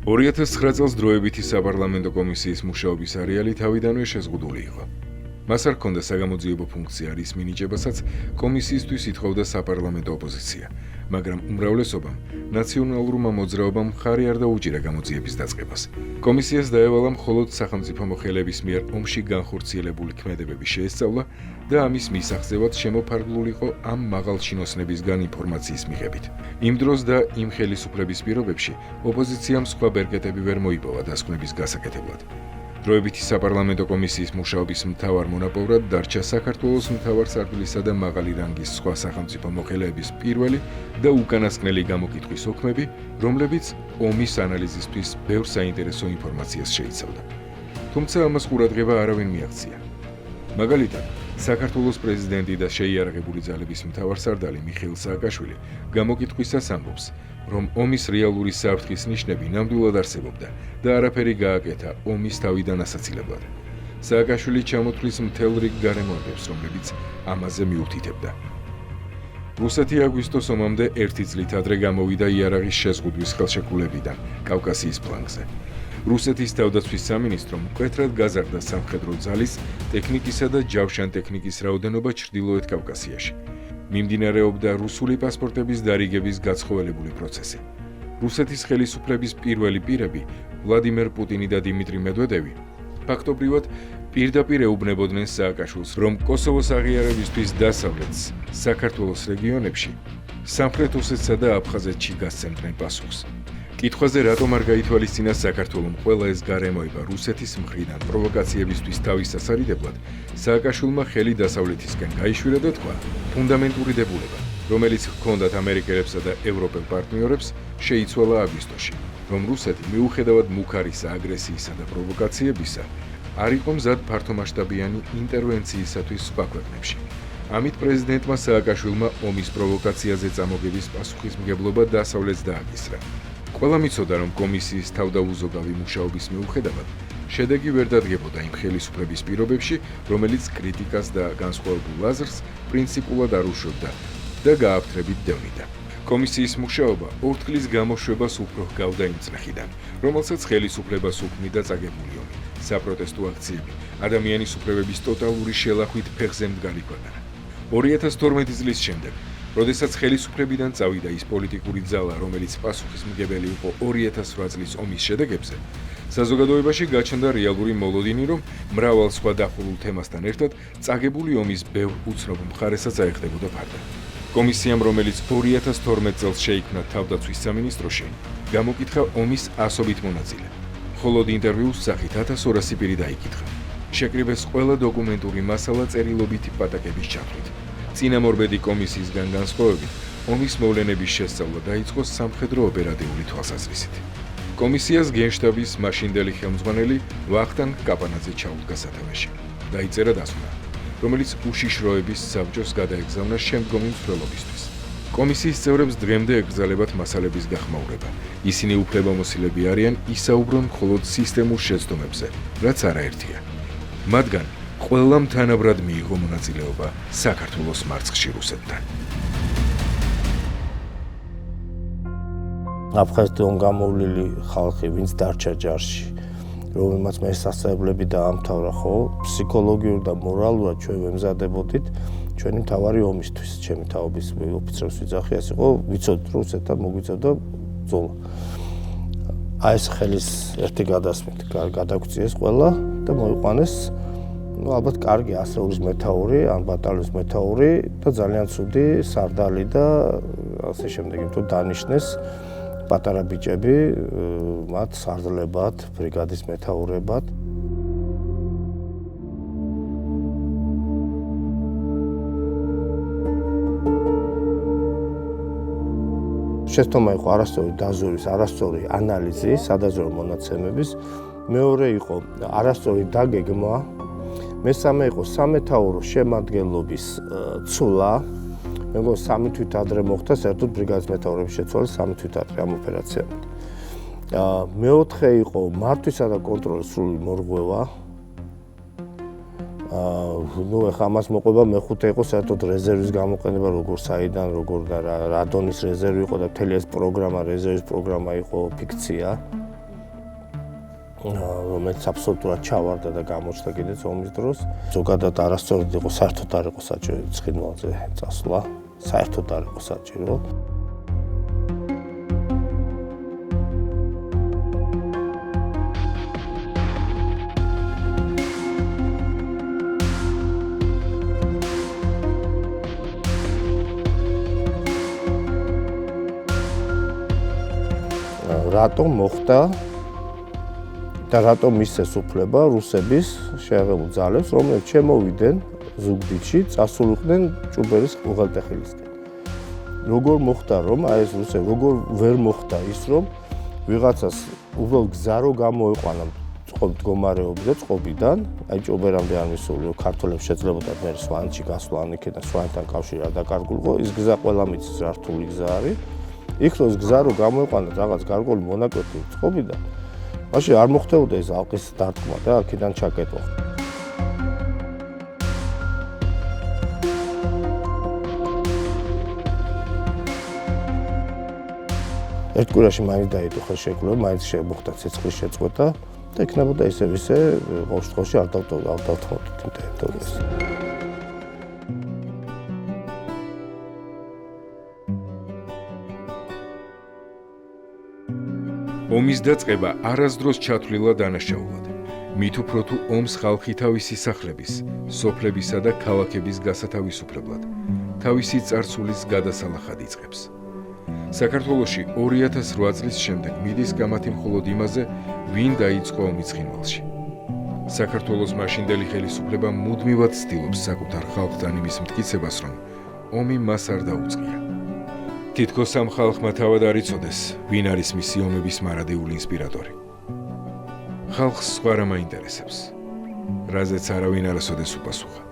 2009 წელს დროებითი საპარლამენტო კომისიის მუშაობის არეალი თავიდანვე შეზღუდული იყო. მას არ ჰქონდა საგამოძიებო ფუნქცია, რის მინიჭებასაც კომისიისთვის ითხოვდა საპარლამენტო ოპოზიცია, მაგრამ უმრავლესობამ ნაციონალურმა მოძრაობამ მხარი არ დაუჭირა გამოძიების დაწყებას. კომისიას დაევალა მხოლოდ სახელმწიფო მოხელეების მიერ ომში განხორციელებული ქმედებების შეესწავლა და ამის მისაღწევად შემოფარგლულიყო ამ მაღალჩინოსნებისგან ინფორმაციის მიღებით. იმ დროს და იმ ხელისუფლების პირობებში ოპოზიციამ სხვა ბერკეტები ვერ მოიპოვა დასკვნების გასაკეთებლად. დროებითი საპარლამენტო კომისიის მუშაობის მთავარ მონაპოვრად დარჩა საქართველოს მთავარ სარდლისა და მაღალი რანგის სხვა სახელმწიფო მოხელეების პირველი და უკანასკნელი გამოკითხვის ოქმები, რომლებიც ომის ანალიზისთვის ბევრ საინტერესო ინფორმაციას შეიცავდა. თუმცა ამას ყურადღება არავინ მიაღწია. მაგალითად, საქართველოს პრეზიდენტი და შეიარაღებული ძალების მთავარსარდალი მიხეილ სააკაშვილი გამოკითხვისას ამბობს, რომ ომის რეალური საფრთხის ნიშნები ნამდვილად არსებობდა და არაფერი გააკეთა ომის თავიდან ასაცილებლად. სააკაშვილი ჩამოთვლის მთელ რიგ გარემოებებს, რომლებიც ამაზე მიუთითებდა. რუსეთი აგვისტოს ომამდე 1 წლით ადრე გამოვიდა იარაღის შეზღუდვის ხელშეკრულებიდან კავკასიის ფლანგზე. რუსეთის თავდაცვის სამინისტრომ მკვეთრად გაზარდა სამხედრო ძალის, ტექნიკისა და ჯავშან ტექნიკის რაოდენობა ჩრდილოეთ კავკასიაში. მიმდინარეობდა რუსული პასპორტების დარიგების გაცხოველებული პროცესი. რუსეთის ხელისუფლების პირველი პირები, ვლადიმერ პუტინი და დიმიტრი მედვედევი, ფაქტობრივად პირდაპირ ეუბნებოდნენ სააკაშვილს, რომ კოსოვოს აღიარებისთვის დასავლეთს, საქართველოს რეგიონებში, სამხრეთ ოსეთსა და აფხაზეთში გასცემდნენ პასუხს. კითხვაზე რატომ არ გაითვალისწინა საქართველომ ყველა ეს გარემოება რუსეთის მხრიდან პროვოკაციებისთვის თავის სასარიდებლად, სააკაშვილმა ხელი დასავლეთისკენ გაიშვირა და თქვა, ფუნდამენტური დებულება, რომელიც ჰქონდათ ამერიკელებსა და ევროპელ პარტნიორებს, შეიცვალა აგვისტოში, რომ რუსეთი მიუხედავად მუქარისა, აგრესიისა და პროვოკაციებისა, არ იყო მზად ფართომასშტაბიანი ინტერვენციისათვის სხვა ქვეყნებში. ამით პრეზიდენტმა სააკაშვილმა ომის პროვოკაციაზე წამოგების პასუხისმგებლობა დასავლეთს დააკისრა. ყველა მიცოდა, რომ კომისიის თავდაუზოგავი მუშაობის მიუხედავად, შედეგი ვერ დადგებოდა იმ ხელისუფლების პირობებში, რომელიც კრიტიკას და განსხვავებულ აზრს პრინციპულად არ უშვებდა და გააფთრებით დევნიდა. კომისიის მუშაობა 4 წლის გამოშვებას უფრო ჰგავდა იმ წრეხიდან, რომელსაც ხელისუფლებას უქმნიდა წაგებული ომი, საპროტესტო აქციები, ადამიანის უფლებების ტოტალური შელახვით ფეხზე მდგარი ქვეყანა. 2012 წლის შემდეგ, როდესაც ხელისუფლებიდან წავიდა ის პოლიტიკური ძალა, რომელიც პასუხისმგებელი იყო 2008 წლის ომის შედეგებზე, საზოგადოებაში გაჩნდა რეალური მოლოდინი, რომ მრავალ სხვა დახურულ თემასთან ერთად წაგებული ომის ბევრ უცნობ მხარესაც აეხდებოდა ფარდა. კომისიამ, რომელიც 2012 წელს შეიქმნა თავდაცვის სამინისტროში, გამოკითხა ომის ასობით მონაწილე. მხოლოდ ინტერვიუს სახით 1200 პირი დაიკითხა. შეკრიბეს ყველა დოკუმენტური მასალა წერილობითი პატაკების ჩათვლით. წინამორბედი კომისიისგან განსხვავებით, ომის მოვლენების შესწავლა დაიწყო სამხედრო ოპერატიული თვალსაზრისით. კომისიას გენშტაბის მაშინდელი ხელმძღვანელი ვახტანგ კაპანაძე ჩაუდგა სათავეში. დაიწერა დასვენა, რომელიც უშიშროების საბჭოს გადაეგზავნა შემდგომი მსვლელობისთვის. კომისიის წევრებს დღემდე ეკრძალებათ მასალების გახმაურება. ისინი უფლებამოსილები არიან ისაუბრონ მხოლოდ სისტემურ შეცდომებზე, რაც არაერთია. მათგან ყველამ თანაბრად მიიღო მონაწილეობა საქართველოს მარცხში რუსეთთან. აფხაზეთიდან გამოვლილი ხალხი, ვინც დარჩა ჯარში, რომელმაც მესასწავლებლები დაამთავრა, ხო, ფსიქოლოგიურ და მორალურად ჩვენ ვემზადებოდით ჩვენი მთავარი ომისთვის, ჩემი თაობის ოფიცრებს ვიძახი, ასე იყო, ვიცოდით რუსეთთან მოგვიწევდა ბრძოლა. აი ეს ხელის ერთი გადასმით გადაგწიეს ყველა და მოიყვანეს ალბათ კარგი ასეულის მეთაური, ან ბატალიონის მეთაური და ძალიან ცუდი სარდალი და ასე შემდეგ, იმიტომ დანიშნეს პატარა ბიჭები მათ სარდლებად, ბრიგადის მეთაურებად. შეცდომა იყო არასწორი დაზვერვის, არასწორი ანალიზი, სადაზვერვო მონაცემების, მეორე იყო არასწორი დაგეგმა, მესამე იყო სამეთაურო შემადგენლობის ცვლა. მე მგონი 3 თვით ადრე მოხდა საერთოდ ბრიგადის მეთაურების შეცვალა 3 თვით ადრე ამ ოპერაციამდე. მეოთხე იყო მართვისა და კონტროლის სრული მორღვევა. ნუ ეხლა ამას მოყვება მეხუთე იყო საერთოდ რეზერვის გამოყენება, როგორ საიდან, როგორ და რა დონის რეზერვი იყო და მთელი ეს პროგრამა, რეზერვის პროგრამა იყო ფიქცია. რომელიც აბსოლუტურად ჩავარდა და გამოჩნდა კიდეც ომის დროს. ზოგადად არასწორად იყო, საერთოდ არ იყო საჭირო ცხინვალზე წასვლა, საერთოდ არ იყო საჭირო. რატომ მოხდა და რატომ მისცეს უფლება რუსების შეაღებულ ძალებს, რომლებიც შემოვიდნენ ზუგდიდში, წასულიყვნენ ჭუბერის უღელტეხილისკენ. როგორ მოხდა რომ აი ეს რუსები როგორ ვერ მოხდა ის რომ ვიღაცას უბრალოდ გზა რო გამოიყვანა მდგომარეობიდან წყობიდან, აი ჭუბერამდე არ მისული, რომ ქართველებს შეძლებოდათ მე სვანეთში გასვლა ან იქიდან სვანეთთან კავშირი არ დაკარგულიყო, ის გზა ყველა მიცის რა რთული გზა არის. იქ რო ეს გზა რო გამოიყვანათ რაღაც გარკვეული მონაკვეთი წყობიდან, მაშინ არ მოხდებოდა ეს ალყის დარტყმა და აქედან ჩაკეტვა. ერთ კვირაში მაინც დაიდო ხელშეკრულება, მაინც შემოხდა ცეცხლის შეწყვეტა და იქნებოდა ისევ ისე ყოველ შემთხვევაში არ დავთმობთ იმ ტერიტორიას. ომის დაწყება არასდროს ჩათვლილა დანაშაულად. მით უფრო თუ ომს ხალხი თავისი სახლების, სოფლებისა და ქალაქების გასათავისუფლებლად, თავისი წარსულის გადასალახად იწყებს. საქართველოში 2008 წლის შემდეგ მიდის გამათი მხოლოდ იმაზე, ვინ დაიწყო ომის ცხინვალში. საქართველოს მაშინდელი ხელისუფლება მუდმივად ცდილობს საკუთარ ხალხთან იმის მტკიცებას, რომ ომი მას არ დაუწყია. თითქოს ამ ხალხმა თავად არ იცოდეს, ვინ არის მისი ომების მარადიული ინსპირატორი. ხალხს სხვა რა მაინტერესებს, რაზეც არავინ არასოდეს უპასუხა.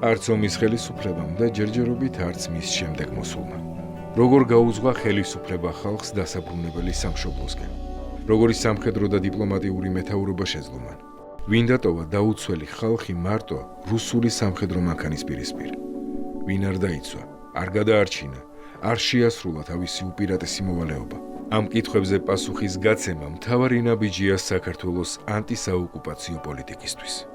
არც ომის ხელისუფლებამ და ჯერჯერობით არც მის შემდეგ მოსულმა. როგორ გაუძღვა ხელისუფლება ხალხს დასაბრუნებელი სამშობლოსკენ, როგორი სამხედრო და დიპლომატიური მეთაურობა შეძლო მან. ვინ დატოვა დაუცველი ხალხი მარტო რუსული სამხედრო მანქანის პირისპირ. ვინ არ დაიცვა, არ გადაარჩინა, არ შეასრულა თავისი უპირატესი მოვალეობა. ამ კითხვებზე პასუხის გაცემა მთავარი ნაბიჯია საქართველოს ანტისაოკუპაციო პოლიტიკისთვის.